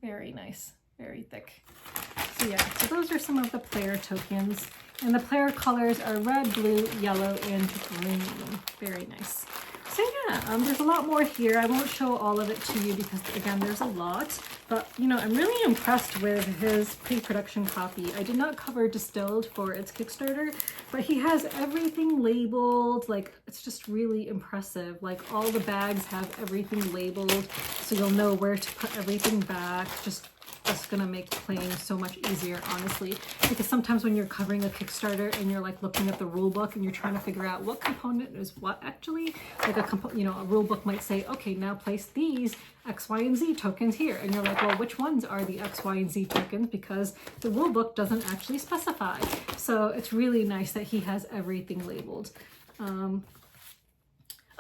Very nice, very thick. So yeah, so those are some of the player tokens. And the player colors are red, blue, yellow, and green. Very nice. So yeah, there's a lot more here. I won't show all of it to you because again, there's a lot. But you know, I'm really impressed with his pre-production copy. I did not cover Distilled for its Kickstarter, but he has everything labeled. Like it's just really impressive. Like all the bags have everything labeled, so you'll know where to put everything back. Just gonna make playing so much easier, honestly, because sometimes when you're covering a Kickstarter and you're like looking at the rule book and you're trying to figure out what component is what, actually, like a rule book might say, okay, now place these X, Y, and Z tokens here, and you're like, well, which ones are the X, Y, and Z tokens, because the rule book doesn't actually specify. So it's really nice that he has everything labeled.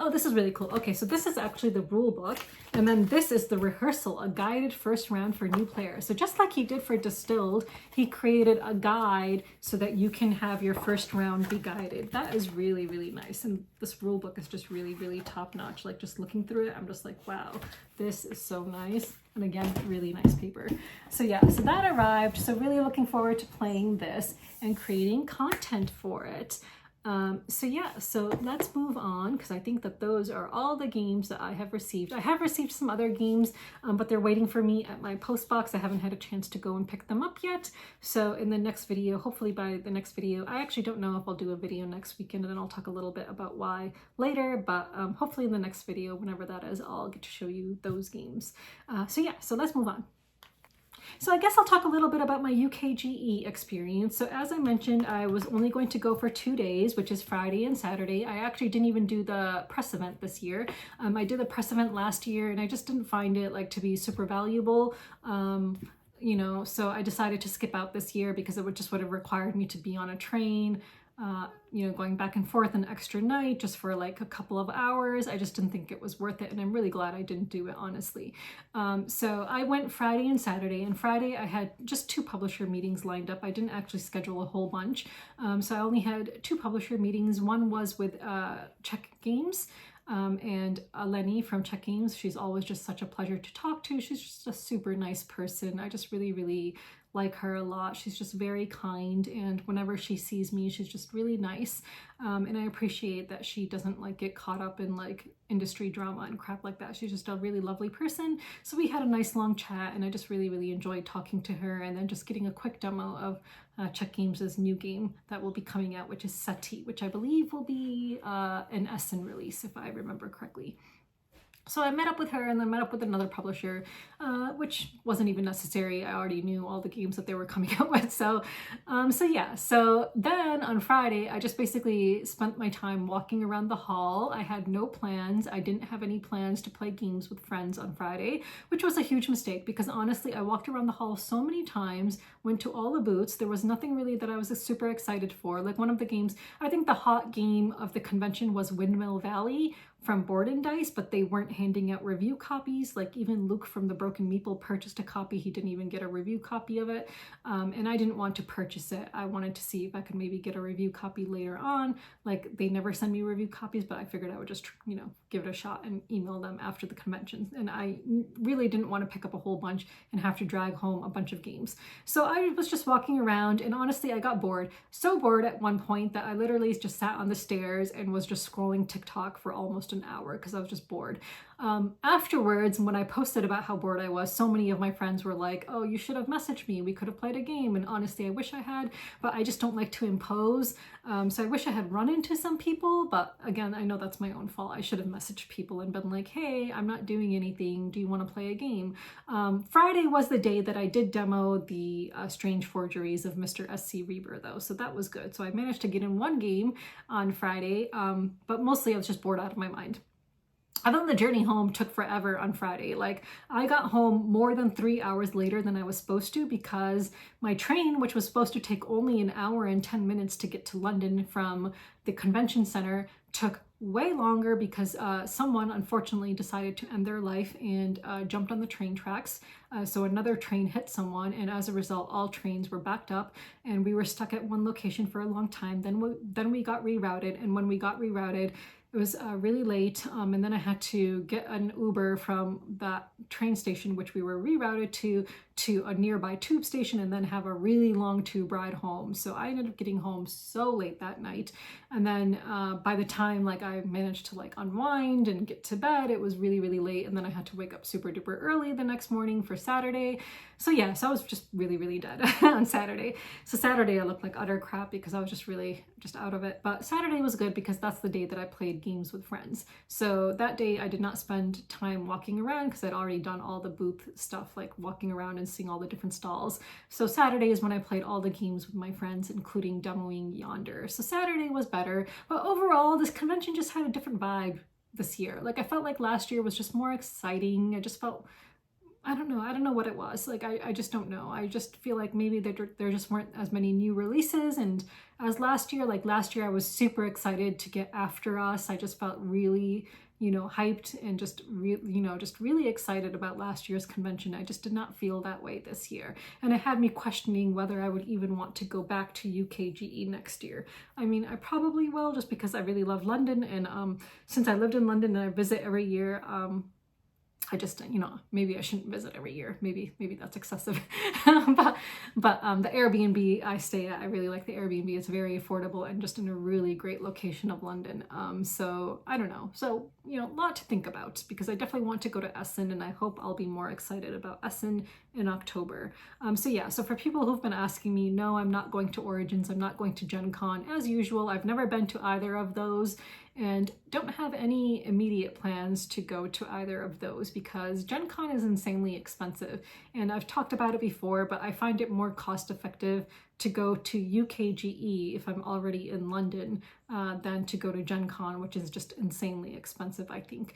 Oh, this is really cool. Okay, so this is actually the rule book, and then this is the rehearsal, a guided first round for new players. So just like he did for Distilled, he created a guide so that you can have your first round be guided. That is really, really nice. And this rule book is just really, really top notch. Like just looking through it, I'm just like, wow, this is so nice. And again, really nice paper. So yeah, so that arrived. So really looking forward to playing this and creating content for it. So yeah, so let's move on, because I think that those are all the games that I have received. I have received some other games, but they're waiting for me at my post box. I haven't had a chance to go and pick them up yet. So in the next video, hopefully by the next video, I actually don't know if I'll do a video next weekend, and then I'll talk a little bit about why later, but hopefully in the next video, whenever that is, I'll get to show you those games. So yeah, so let's move on. So I guess I'll talk a little bit about my UKGE experience. So as I mentioned, I was only going to go for 2 days, which is Friday and Saturday. I actually didn't even do the press event this year. I did the press event last year, and I just didn't find it like to be super valuable. You know, so I decided to skip out this year because it would have required me to be on a train, you know, going back and forth an extra night just for like a couple of hours. I just didn't think it was worth it, and I'm really glad I didn't do it, honestly. So I went Friday and Saturday, and Friday I had just 2 publisher meetings lined up. I didn't actually schedule a whole bunch. So I only had 2 publisher meetings. One was with Czech Games, and Eleni from Czech Games. She's always just such a pleasure to talk to. She's just a super nice person. I just really, really like her a lot. She's just very kind, and whenever she sees me, she's just really nice. And I appreciate that she doesn't like get caught up in like industry drama and crap like that. She's just a really lovely person. So we had a nice long chat, and I just really, really enjoyed talking to her, and then just getting a quick demo of Czech Games' new game that will be coming out, which is Seti, which I believe will be an Essen release, if I remember correctly. So I met up with her, and then met up with another publisher, which wasn't even necessary. I already knew all the games that they were coming out with. So yeah. So then on Friday, I just basically spent my time walking around the hall. I had no plans. I didn't have any plans to play games with friends on Friday, which was a huge mistake, because honestly, I walked around the hall so many times, went to all the booths. There was nothing really that I was super excited for. Like one of the games, I think the hot game of the convention was Windmill Valley from Board and Dice, but they weren't handing out review copies. Like even Luke from the Broken Meeple purchased a copy. He didn't even get a review copy of it. And I didn't want to purchase it. I wanted to see if I could maybe get a review copy later on. Like they never send me review copies, but I figured I would just, you know, give it a shot and email them after the convention. And I really didn't want to pick up a whole bunch and have to drag home a bunch of games. So I was just walking around, and honestly, I got bored. So bored at one point that I literally just sat on the stairs and was just scrolling TikTok for almost an hour because I was just bored. Afterwards, when I posted about how bored I was, so many of my friends were like, oh, you should have messaged me. We could have played a game. And honestly, I wish I had, but I just don't like to impose. So I wish I had run into some people, but again, I know that's my own fault. I should have messaged people and been like, hey, I'm not doing anything. Do you want to play a game? Friday was the day that I did demo the Strange Forgeries of Mr. SC Rheber, though. So that was good. So I managed to get in 1 game on Friday, but mostly I was just bored out of my mind. I thought the journey home took forever on Friday. Like I got home more than 3 hours later than I was supposed to, because my train, which was supposed to take only an hour and 10 minutes to get to London from the convention center, took way longer because someone unfortunately decided to end their life and jumped on the train tracks. So another train hit someone, and as a result, all trains were backed up, and we were stuck at one location for a long time. Then we got rerouted, and when we got rerouted, it was really late, and then I had to get an Uber from that train station, which we were rerouted to a nearby tube station, and then have a really long tube ride home. So I ended up getting home so late that night. And then by the time like I managed to like unwind and get to bed, it was really, really late. And then I had to wake up super duper early the next morning for Saturday. So yeah, so I was just really, really dead on Saturday. So Saturday I looked like utter crap because I was just really just out of it. But Saturday was good because that's the day that I played games with friends. So that day I did not spend time walking around because I'd already done all the booth stuff, like walking around and seeing all the different stalls. So Saturday is when I played all the games with my friends, including demoing Yonder. So Saturday was better, but overall this convention just had a different vibe this year. Like I felt like last year was just more exciting. I just felt I don't know. I don't know what it was. Like, I just don't know. I just feel like maybe there just weren't as many new releases. And as last year, like last year, I was super excited to get After Us. I just felt really, hyped and just just really excited about last year's convention. I just did not feel that way this year. And it had me questioning whether I would even want to go back to UKGE next year. I mean, I probably will, just because I really love London. And since I lived in London and I visit every year, I just, maybe I shouldn't visit every year. Maybe that's excessive. but the Airbnb I stay at, I really like the Airbnb. It's very affordable and just in a really great location of London. So I don't know. So, a lot to think about, because I definitely want to go to Essen, and I hope I'll be more excited about Essen in October. So for people who've been asking me, no, I'm not going to Origins. I'm not going to Gen Con as usual. I've never been to either of those, and don't have any immediate plans to go to either of those, because Gen Con is insanely expensive. And I've talked about it before, but I find it more cost effective to go to UKGE if I'm already in London than to go to Gen Con, which is just insanely expensive, I think.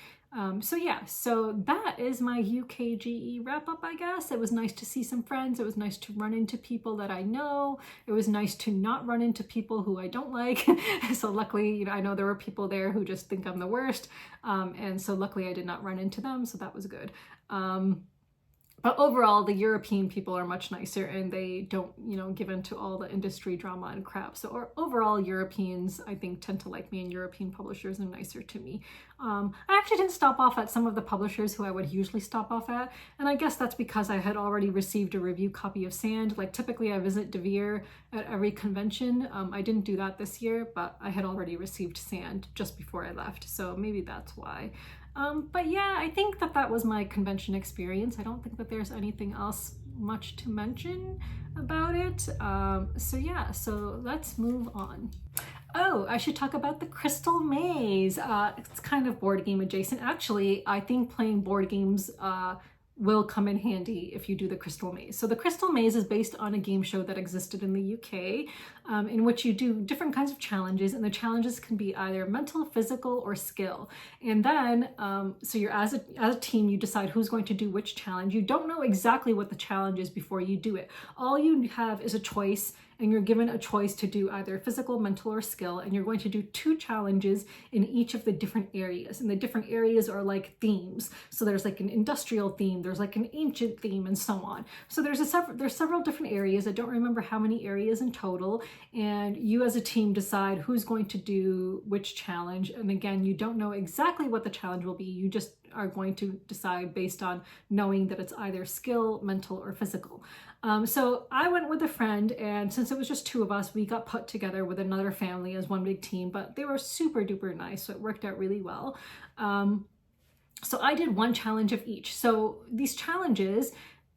So that is my UKGE wrap up, I guess. It was nice to see some friends. It was nice to run into people that I know. It was nice to not run into people who I don't like. So luckily, I know there were people there who just think I'm the worst. And so luckily I did not run into them. So that was good. But overall, the European people are much nicer, and they don't, give into all the industry drama and crap. So overall, Europeans, I think, tend to like me, and European publishers are nicer to me. I actually didn't stop off at some of the publishers who I would usually stop off at, and I guess that's because I had already received a review copy of Sand. Like, typically I visit Devere at every convention. I didn't do that this year, but I had already received Sand just before I left, so maybe that's why. But yeah, I think that was my convention experience. I don't think that there's anything else much to mention about it. So let's move on. Oh, I should talk about the Crystal Maze. It's kind of board game adjacent. Actually, I think playing board games will come in handy if you do the Crystal Maze. So the Crystal Maze is based on a game show that existed in the UK, in which you do different kinds of challenges, and the challenges can be either mental, physical, or skill. And then, so you're as a team, you decide who's going to do which challenge. You don't know exactly what the challenge is before you do it. All you have is a choice, and you're given a choice to do either physical, mental, or skill, and you're going to do 2 challenges in each of the different areas. And the different areas are like themes. So there's like an industrial theme, there's like an ancient theme, and so on. So there's several different areas. I don't remember how many areas in total, and you as a team decide who's going to do which challenge. And again, you don't know exactly what the challenge will be. You just are going to decide based on knowing that it's either skill, mental, or physical. So I went with a friend, and since it was just 2 of us, we got put together with another family as one big team, but they were super duper nice, so it worked out really well. So I did 1 challenge of each. So these challenges,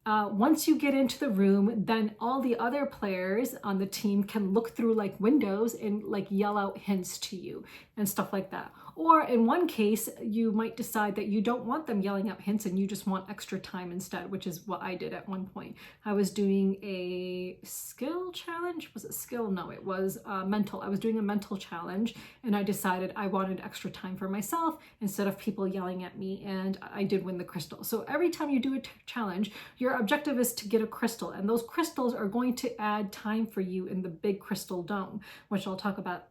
once you get into the room, then all the other players on the team can look through like windows and like yell out hints to you and stuff like that. Or in one case, you might decide that you don't want them yelling out hints and you just want extra time instead, which is what I did at one point. I was doing a skill challenge. Was it skill? No, it was mental. I was doing a mental challenge, and I decided I wanted extra time for myself instead of people yelling at me, and I did win the crystal. So every time you do a challenge, your objective is to get a crystal, and those crystals are going to add time for you in the big crystal dome, which I'll talk about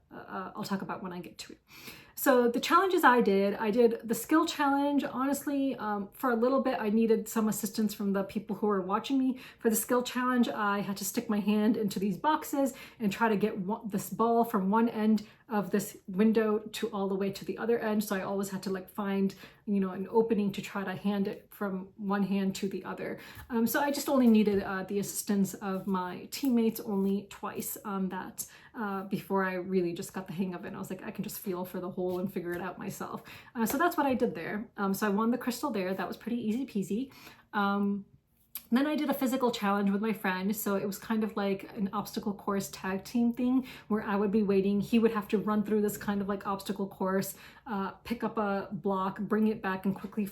when I get to it. So the challenges I did the skill challenge. Honestly, for a little bit, I needed some assistance from the people who were watching me. For the skill challenge, I had to stick my hand into these boxes and try to get this ball from one end of this window to all the way to the other end. So I always had to like find, an opening to try to hand it from one hand to the other. So I just only needed the assistance of my teammates only twice on that before I really just got the hang of it. I was like, I can just feel for the hole and figure it out myself. So that's what I did there. So I won the crystal there. That was pretty easy peasy. Then I did a physical challenge with my friend. So it was kind of like an obstacle course tag team thing where I would be waiting. He would have to run through this kind of like obstacle course, pick up a block, bring it back and quickly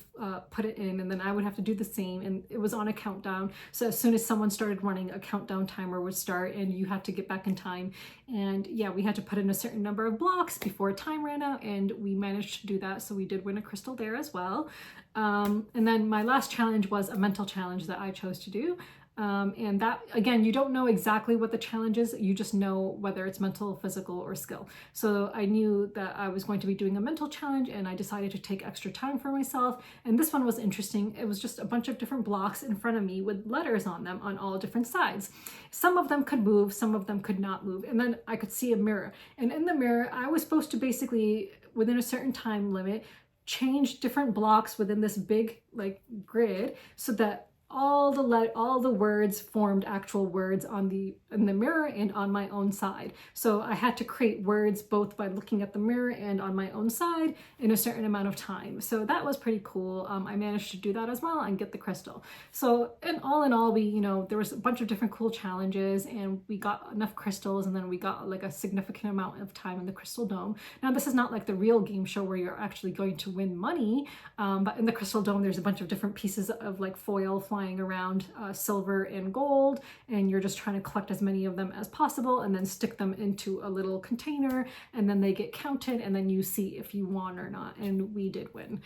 put it in. And then I would have to do the same. And it was on a countdown. So as soon as someone started running, a countdown timer would start and you had to get back in time. And yeah, we had to put in a certain number of blocks before time ran out, and we managed to do that. So we did win a crystal there as well. And then my last challenge was a mental challenge that I chose to do. And that, again, you don't know exactly what the challenge is, you just know whether it's mental, physical, or skill. So I knew that I was going to be doing a mental challenge, and I decided to take extra time for myself. And this one was interesting. It was just a bunch of different blocks in front of me with letters on them on all different sides. Some of them could move, some of them could not move. And then I could see a mirror. And in the mirror, I was supposed to basically, within a certain time limit, change different blocks within this big like grid so that all the words formed actual words in the mirror and on my own side. So I had to create words both by looking at the mirror and on my own side in a certain amount of time. So that was pretty cool. I managed to do that as well and get the crystal. So in all, we, there was a bunch of different cool challenges, and we got enough crystals, and then we got like a significant amount of time in the crystal dome. Now this is not like the real game show where you're actually going to win money, but in the crystal dome there's a bunch of different pieces of like foil flying around, silver and gold, and you're just trying to collect as many of them as possible and then stick them into a little container, and then they get counted, and then you see if you won or not, and we did win.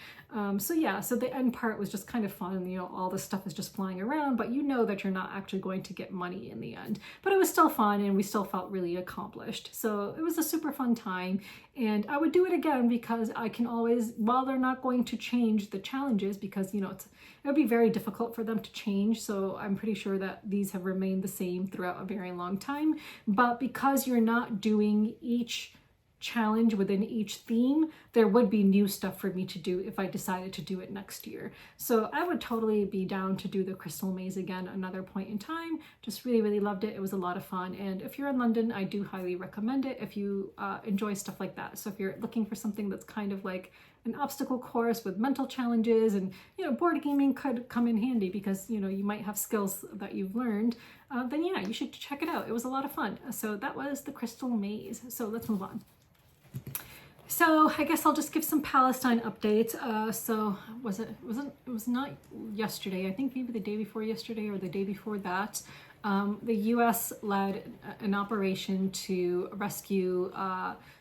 So yeah, so the end part was just kind of fun. All the stuff is just flying around, but you know that you're not actually going to get money in the end. But it was still fun, and we still felt really accomplished. So it was a super fun time, and I would do it again because I can always, while they're not going to change the challenges, because it would be very difficult for them to change. So I'm pretty sure that these have remained the same throughout a very long time. But because you're not doing each challenge within each theme, there would be new stuff for me to do if I decided to do it next year. So I would totally be down to do the Crystal Maze again another point in time. Just really, really loved it. It was a lot of fun. And if you're in London, I do highly recommend it if you enjoy stuff like that. So if you're looking for something that's kind of like an obstacle course with mental challenges, and board gaming could come in handy because you might have skills that you've learned, then yeah, you should check it out. It was a lot of fun. So that was the Crystal Maze. So let's move on. So I guess I'll just give some Palestine updates. So it was not yesterday. I think maybe the day before yesterday or the day before that. The U.S. led an operation to rescue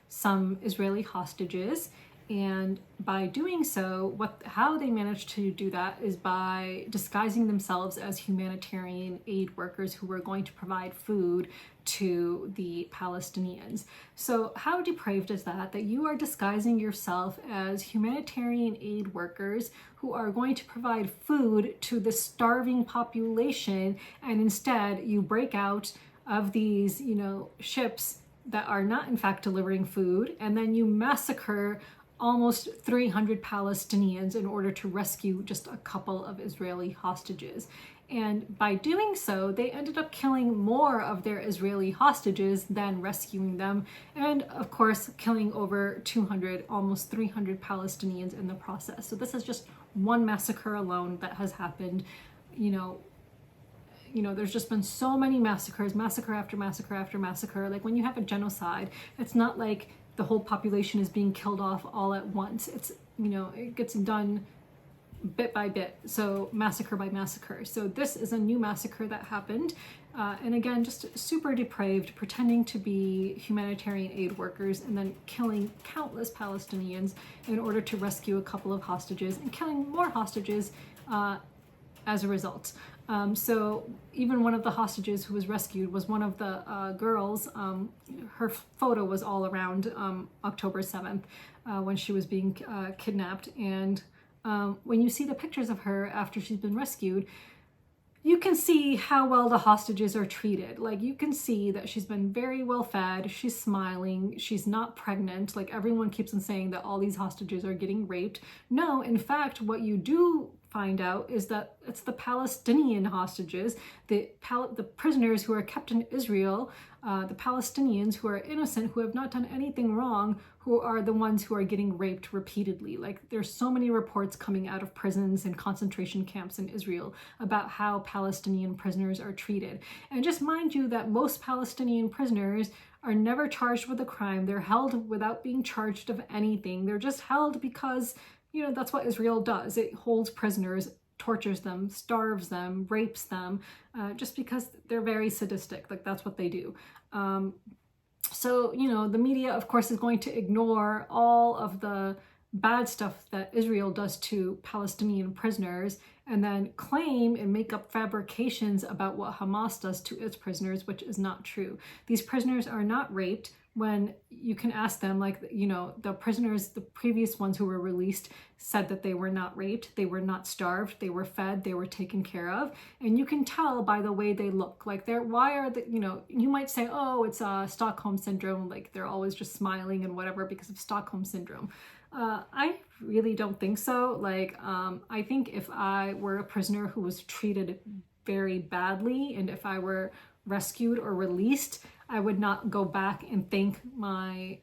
some Israeli hostages. And by doing so, how they managed to do that is by disguising themselves as humanitarian aid workers who were going to provide food to the Palestinians. So how depraved is that you are disguising yourself as humanitarian aid workers who are going to provide food to the starving population, and instead you break out of these, ships that are not in fact delivering food, and then you massacre almost 300 Palestinians in order to rescue just a couple of Israeli hostages. And by doing so, they ended up killing more of their Israeli hostages than rescuing them. And of course, killing over 200, almost 300 Palestinians in the process. So this is just one massacre alone that has happened. There's just been so many massacres, massacre after massacre after massacre. Like when you have a genocide, it's not like the whole population is being killed off all at once. It's, it gets done bit by bit, so massacre by massacre. So this is a new massacre that happened, and again, just super depraved, pretending to be humanitarian aid workers and then killing countless Palestinians in order to rescue a couple of hostages, and killing more hostages as a result. So even one of the hostages who was rescued was one of the girls. Her photo was all around October 7th when she was being kidnapped. And when you see the pictures of her after she's been rescued, you can see how well the hostages are treated. Like you can see that she's been very well fed, she's smiling, she's not pregnant. Like everyone keeps on saying that all these hostages are getting raped. No, in fact, what you do find out is that it's the Palestinian hostages, the prisoners who are kept in Israel, the Palestinians who are innocent, who have not done anything wrong, who are the ones who are getting raped repeatedly. Like there's so many reports coming out of prisons and concentration camps in Israel about how Palestinian prisoners are treated. And just mind you that most Palestinian prisoners are never charged with a crime. They're held without being charged of anything. They're just held because that's what Israel does. It holds prisoners, tortures them, starves them, rapes them, just because they're very sadistic. Like that's what they do. So, the media, of course, is going to ignore all of the bad stuff that Israel does to Palestinian prisoners, and then claim and make up fabrications about what Hamas does to its prisoners, which is not true. These prisoners are not raped. When you can ask them, like, you know, the prisoners, the previous ones who were released said that they were not raped, they were not starved, they were fed, they were taken care of. And you can tell by the way they look. Like, why are the, you know, you might say, oh, it's Stockholm syndrome, like they're always just smiling and whatever because of Stockholm syndrome. I really don't think so. Like, I think if I were a prisoner who was treated very badly, and if I were rescued or released, I would not go back and thank my,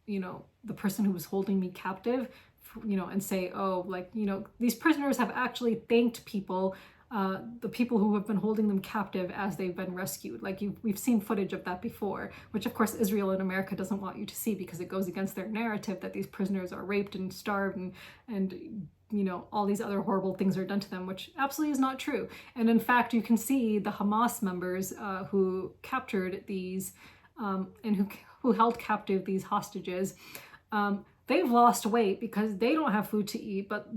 you know, the person who was holding me captive, you know, and say, oh, like, you know, these prisoners have actually thanked people, the people who have been holding them captive as they've been rescued. Like, we've seen footage of that before, which of course Israel and America doesn't want you to see because it goes against their narrative that these prisoners are raped and starved and you know, all these other horrible things are done to them, which absolutely is not true. And in fact, you can see the Hamas members who captured these and who held captive these hostages, they've lost weight because they don't have food to eat, but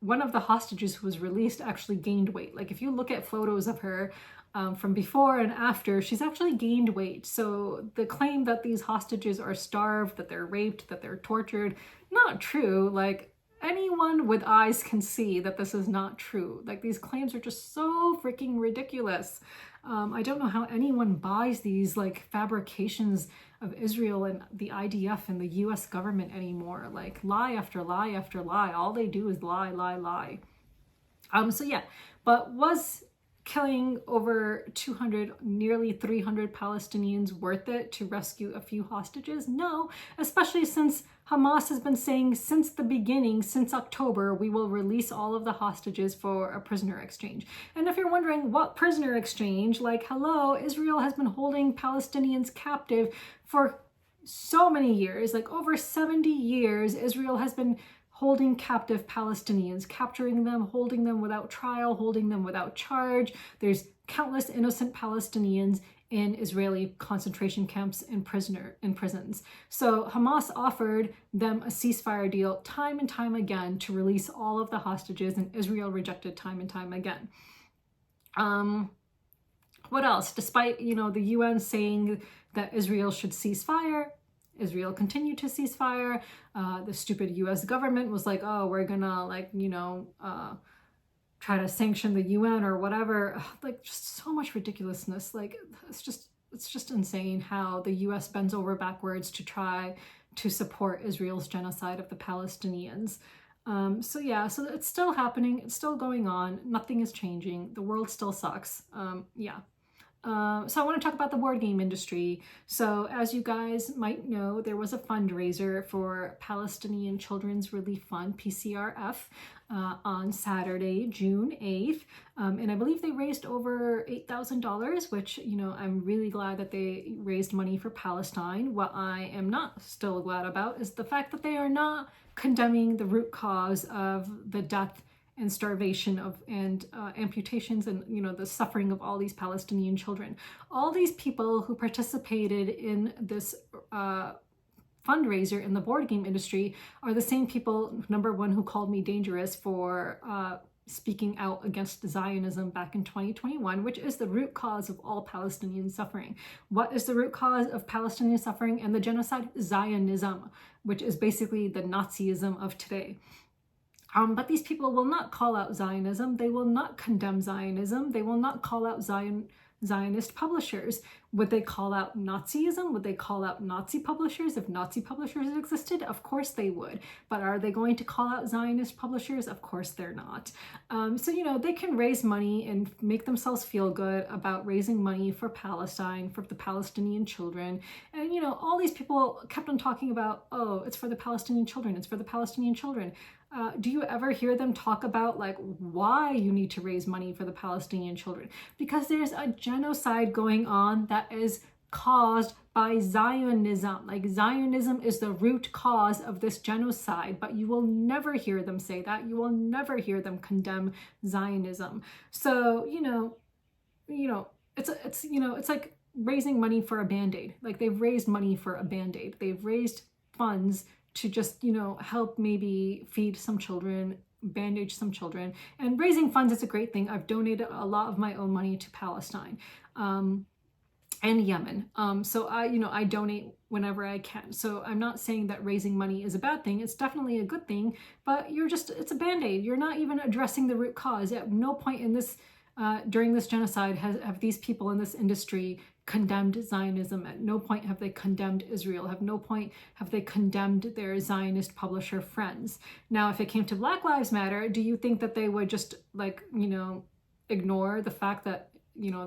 one of the hostages who was released actually gained weight. Like, if you look at photos of her from before and after, she's actually gained weight. So the claim that these hostages are starved, that they're raped, that they're tortured, not true. Like, anyone with eyes can see that this is not true. Like, these claims are just so freaking ridiculous. I don't know how anyone buys these like fabrications of Israel and the IDF and the US government anymore. Like, lie after lie after lie. All they do is lie, lie, lie. So yeah, but was killing over 200, nearly 300 Palestinians worth it to rescue a few hostages? No, especially since Hamas has been saying since the beginning, since October, we will release all of the hostages for a prisoner exchange. And if you're wondering what prisoner exchange, like, hello, Israel has been holding Palestinians captive for so many years, like over 70 years, Israel has been holding captive Palestinians, capturing them, holding them without trial, holding them without charge. There's countless innocent Palestinians in Israeli concentration camps and prisons. So Hamas offered them a ceasefire deal time and time again to release all of the hostages, and Israel rejected time and time again. What else? Despite, you know, the UN saying that Israel should cease fire, Israel continued to cease fire. The stupid US government was like, oh, we're gonna, like, you know, try to sanction the UN or whatever. Like, just so much ridiculousness. Like, it's just insane how the US bends over backwards to try to support Israel's genocide of the Palestinians. So yeah, so it's still happening. It's still going on. Nothing is changing. The world still sucks. Yeah. So I want to talk about the board game industry. So as you guys might know, there was a fundraiser for Palestinian Children's Relief Fund, PCRF, on Saturday, June 8th. And I believe they raised over $8,000, which, you know, I'm really glad that they raised money for Palestine. What I am not still glad about is the fact that they are not condemning the root cause of the death and starvation of and amputations and, you know, the suffering of all these Palestinian children. All these people who participated in this fundraiser in the board game industry are the same people, number one, who called me dangerous for speaking out against Zionism back in 2021, which is the root cause of all Palestinian suffering. What is the root cause of Palestinian suffering and the genocide? Zionism, which is basically the Nazism of today. But these people will not call out Zionism. They will not condemn Zionism. They will not call out Zionist publishers. Would they call out Nazism? Would they call out Nazi publishers if Nazi publishers existed? Of course they would. But are they going to call out Zionist publishers? Of course they're not. So, you know, they can raise money and make themselves feel good about raising money for Palestine, for the Palestinian children. And, you know, all these people kept on talking about, oh, it's for the Palestinian children. It's for the Palestinian children. Do you ever hear them talk about, like, why you need to raise money for the Palestinian children? Because there's a genocide going on that is caused by Zionism. Like, Zionism is the root cause of this genocide, but you will never hear them say that. You will never hear them condemn Zionism. So, you know, it's like raising money for a Band-Aid. Like, they've raised money for a Band-Aid. They've raised funds to just, you know, help maybe feed some children, bandage some children. And raising funds is a great thing. I've donated a lot of my own money to Palestine and Yemen. So I donate whenever I can. So I'm not saying that raising money is a bad thing. It's definitely a good thing, but it's a band-aid. You're not even addressing the root cause. At no point in this, during this genocide have these people in this industry condemned Zionism. At no point have they condemned Israel. At no point have they condemned their Zionist publisher friends. Now, if it came to Black Lives Matter, do you think that they would just ignore the fact that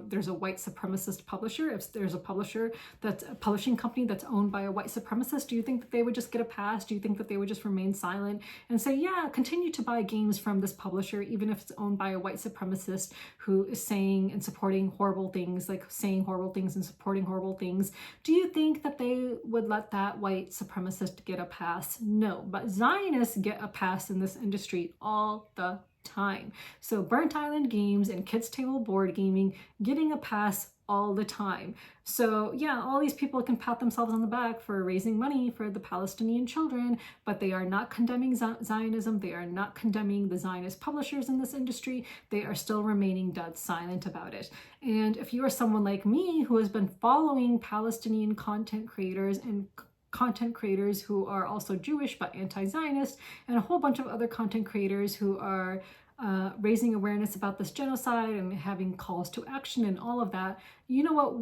there's a white supremacist publisher? If there's a publishing company that's owned by a white supremacist, do you think that they would just get a pass? Do you think that they would just remain silent and say, yeah, continue to buy games from this publisher, even if it's owned by a white supremacist who is saying and supporting horrible things, like saying horrible things and supporting horrible things? Do you think that they would let that white supremacist get a pass? No, but Zionists get a pass in this industry all the time. So Burnt Island Games and Kids Table Board Gaming getting a pass all the time. So yeah, all these people can pat themselves on the back for raising money for the Palestinian children, but they are not condemning Zionism. They are not condemning the Zionist publishers in this industry. They are still remaining dead silent about it. And if you are someone like me who has been following Palestinian content creators and content creators who are also Jewish but anti-Zionist, and a whole bunch of other content creators who are raising awareness about this genocide and having calls to action and all of that, you know what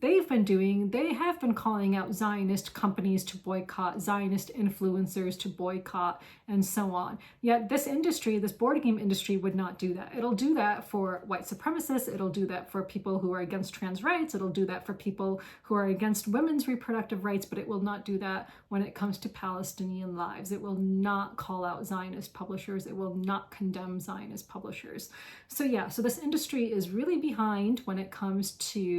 they've been doing? They have been calling out Zionist companies to boycott, Zionist influencers to boycott, and so on. Yet this industry, this board game industry, would not do that. It'll do that for white supremacists. It'll do that for people who are against trans rights. It'll do that for people who are against women's reproductive rights, but it will not do that when it comes to Palestinian lives. It will not call out Zionist publishers. It will not condemn Zionist publishers. So yeah, so this industry is really behind when it comes to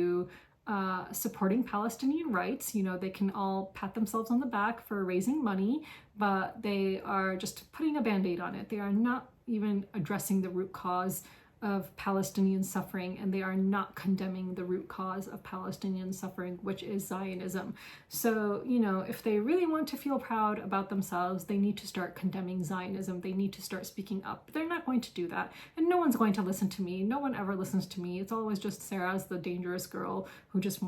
supporting Palestinian rights. They can all pat themselves on the back for raising money, but they are just putting a band-aid on it. They are not even addressing the root cause of Palestinian suffering, and they are not condemning the root cause of Palestinian suffering, which is Zionism. So, if they really want to feel proud about themselves, they need to start condemning Zionism. They need to start speaking up. But they're not going to do that, and no one's going to listen to me. No one ever listens to me. It's always just Sarah's the dangerous girl who just,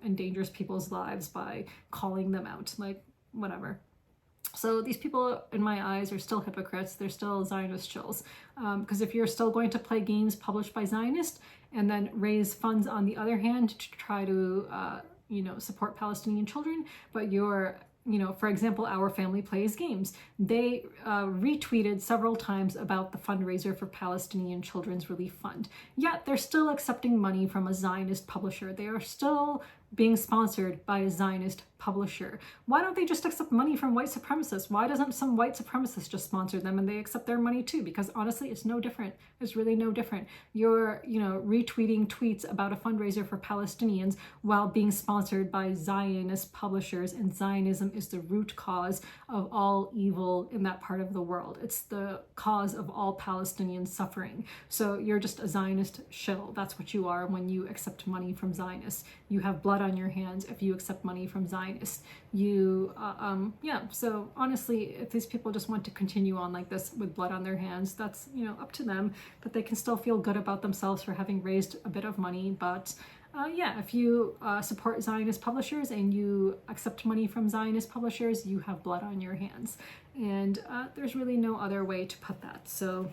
endangers people's lives by calling them out, like, whatever. So these people, in my eyes, are still hypocrites. They're still Zionist chills. Because if you're still going to play games published by Zionists and then raise funds on the other hand to try to, support Palestinian children, but you're, for example, Our Family Plays Games. They retweeted several times about the fundraiser for Palestinian Children's Relief Fund. Yet they're still accepting money from a Zionist publisher. They are still being sponsored by a Zionist publisher. Why don't they just accept money from white supremacists? Why doesn't some white supremacist just sponsor them and they accept their money too? Because honestly, it's no different. It's really no different. You're, retweeting tweets about a fundraiser for Palestinians while being sponsored by Zionist publishers, and Zionism is the root cause of all evil in that part of the world. It's the cause of all Palestinian suffering. So you're just a Zionist shill. That's what you are when you accept money from Zionists. You have blood on your hands if you accept money from Zionists. So honestly, if these people just want to continue on like this with blood on their hands, that's, up to them, but they can still feel good about themselves for having raised a bit of money. But if you support Zionist publishers and you accept money from Zionist publishers, you have blood on your hands. And there's really no other way to put that. So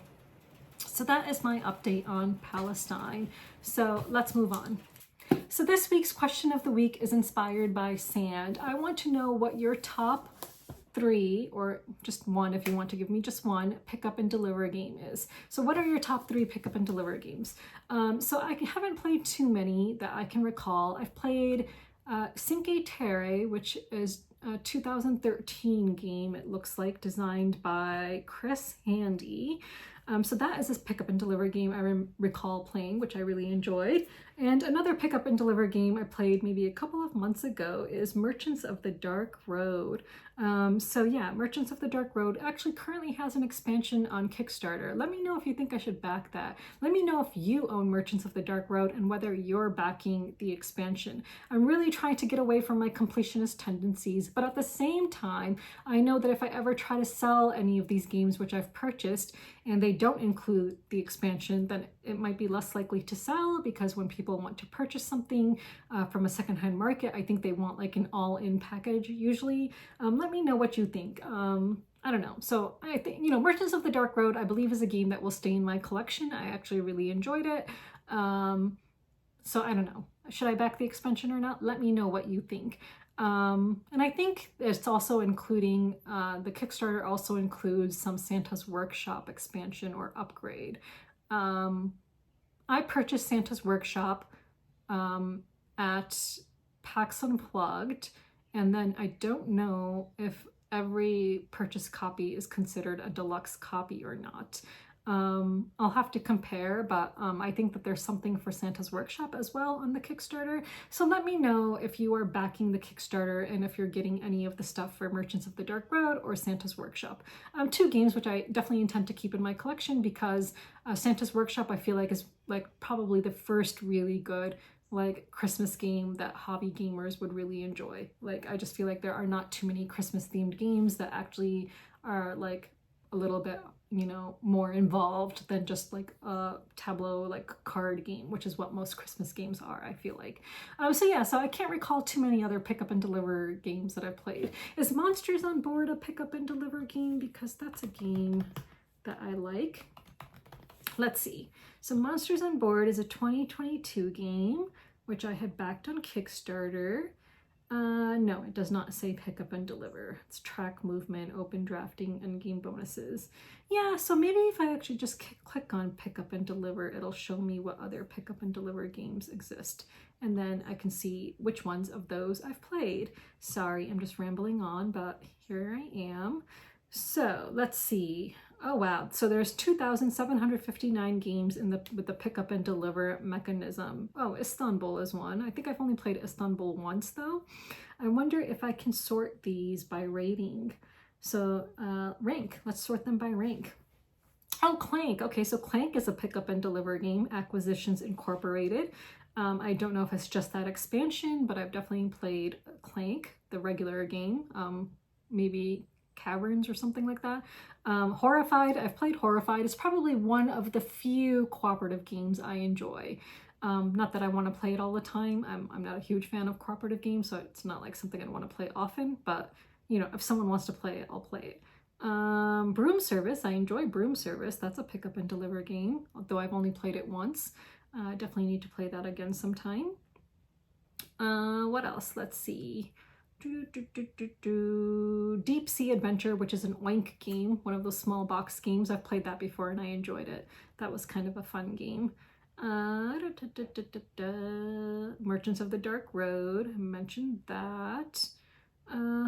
that is my update on Palestine. So let's move on. So this week's question of the week is inspired by Sand. I want to know what your top 3, or just one if you want to give me just one, pick up and deliver game is. So what are your top 3 pick up and deliver games? So I haven't played too many that I can recall. I've played Cinque Terre, which is a 2013 game, it looks like, designed by Chris Handy. So that is this pick up and deliver game I recall playing, which I really enjoyed. And another pick up and deliver game I played maybe a couple of months ago is Merchants of the Dark Road. So yeah, Merchants of the Dark Road actually currently has an expansion on Kickstarter. Let me know if you think I should back that. Let me know if you own Merchants of the Dark Road and whether you're backing the expansion. I'm really trying to get away from my completionist tendencies, but at the same time, I know that if I ever try to sell any of these games which I've purchased and they don't include the expansion, then it might be less likely to sell, because when people want to purchase something from a secondhand market, I think they want like an all-in package usually. Let me know what you think. I don't know. So I think, you know, Merchants of the Dark Road, I believe, is a game that will stay in my collection. I actually really enjoyed it. So I don't know. Should I back the expansion or not? Let me know what you think. And I think it's also including, the Kickstarter also includes some Santa's Workshop expansion or upgrade. I purchased Santa's Workshop at PAX Unplugged, and then I don't know if every purchased copy is considered a deluxe copy or not. I'll have to compare, but I think that there's something for Santa's Workshop as well on the Kickstarter. So let me know if you are backing the Kickstarter and if you're getting any of the stuff for Merchants of the Dark Road or Santa's Workshop. Two games which I definitely intend to keep in my collection, because Santa's Workshop I feel like is like probably the first really good like Christmas game that hobby gamers would really enjoy. Like I just feel like there are not too many Christmas themed games that actually are like a little bit, you know, more involved than just like a tableau like card game, which is what most Christmas games are, I feel like. So yeah, so I can't recall too many other pick up and deliver games that I've played. Is Monsters on Board a pick up and deliver game? Because that's a game that I like. Let's see. So Monsters on Board is a 2022 game, which I had backed on Kickstarter. No, it does not say pick up and deliver. It's track movement, open drafting, and game bonuses. Yeah, so maybe if I actually just click on pick up and deliver, it'll show me what other pick up and deliver games exist. And then I can see which ones of those I've played. Sorry, I'm just rambling on, but here I am. So let's see. Oh wow, so there's 2,759 games in with the pick up and deliver mechanism. Oh, Istanbul is one. I think I've only played Istanbul once though. I wonder if I can sort these by rating. So rank, let's sort them by rank. Oh, Clank. Okay, so Clank is a pick up and deliver game, Acquisitions Incorporated. I don't know if it's just that expansion, but I've definitely played Clank, the regular game, maybe Caverns or something like that. Horrified, I've played Horrified. It's probably one of the few cooperative games I enjoy. Not that I want to play it all the time. I'm not a huge fan of cooperative games, so it's not like something I'd want to play often, but you know, if someone wants to play it, I'll play it. Broom Service, I enjoy Broom Service. That's a pick up and deliver game, although I've only played it once. Definitely need to play that again sometime. What else? Let's see. Deep Sea Adventure, which is an Oink game, one of those small box games. I've played that before and I enjoyed it. That was kind of a fun game. Merchants of the Dark Road, I mentioned that.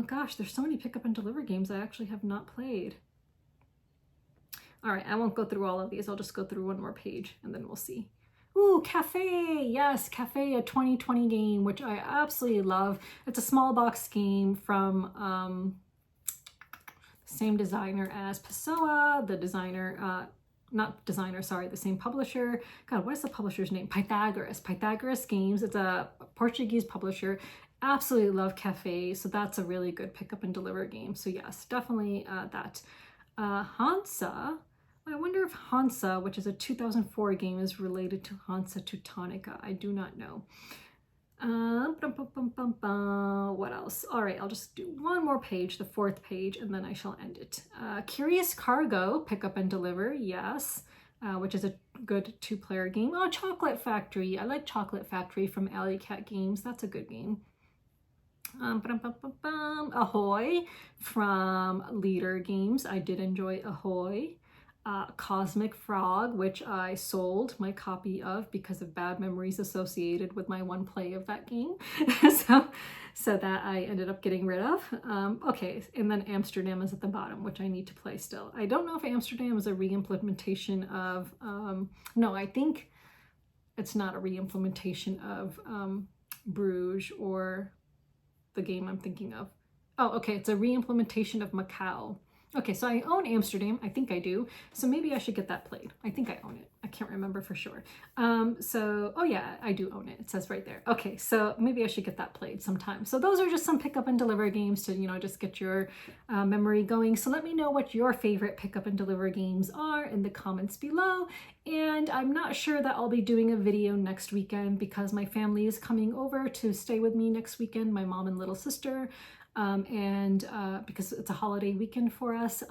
Gosh, there's so many pick up and deliver games I actually have not played. All right, I won't go through all of these. I'll just go through one more page and then we'll see. Ooh, Cafe! Yes, Cafe, a 2020 game, which I absolutely love. It's a small box game from the same designer as Pessoa, the designer, the same publisher. God, what is the publisher's name? Pythagoras Games. It's a Portuguese publisher. Absolutely love Cafe, so that's a really good pick up and deliver game. So yes, definitely that. Hansa. I wonder if Hansa, which is a 2004 game, is related to Hansa Teutonica. I do not know. What else? All right, I'll just do one more page, the fourth page, and then I shall end it. Curious Cargo, pick up and deliver, yes, which is a good two-player game. Oh, Chocolate Factory. I like Chocolate Factory from Alley Cat Games. That's a good game. Ahoy from Leader Games. I did enjoy Ahoy. Cosmic Frog, which I sold my copy of because of bad memories associated with my one play of that game. so that I ended up getting rid of. Okay, and then Amsterdam is at the bottom, which I need to play still. I don't know if Amsterdam is a re-implementation of, no, I think it's not a re-implementation of Bruges or the game I'm thinking of. Oh, okay, it's a re-implementation of Macau. Okay, so I own Amsterdam. I think I do. So maybe I should get that played. I think I own it. I can't remember for sure. Oh yeah, I do own it. It says right there. Okay, so maybe I should get that played sometime. So those are just some pick up and deliver games to, you know, just get your memory going. So let me know what your favorite pick up and deliver games are in the comments below. And I'm not sure that I'll be doing a video next weekend because my family is coming over to stay with me next weekend, my mom and little sister. Because it's a holiday weekend for us,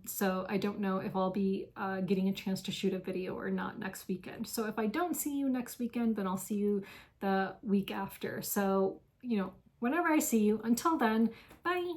so I don't know if I'll be getting a chance to shoot a video or not next weekend. So if I don't see you next weekend, then I'll see you the week after. So, you know, whenever I see you, until then, bye!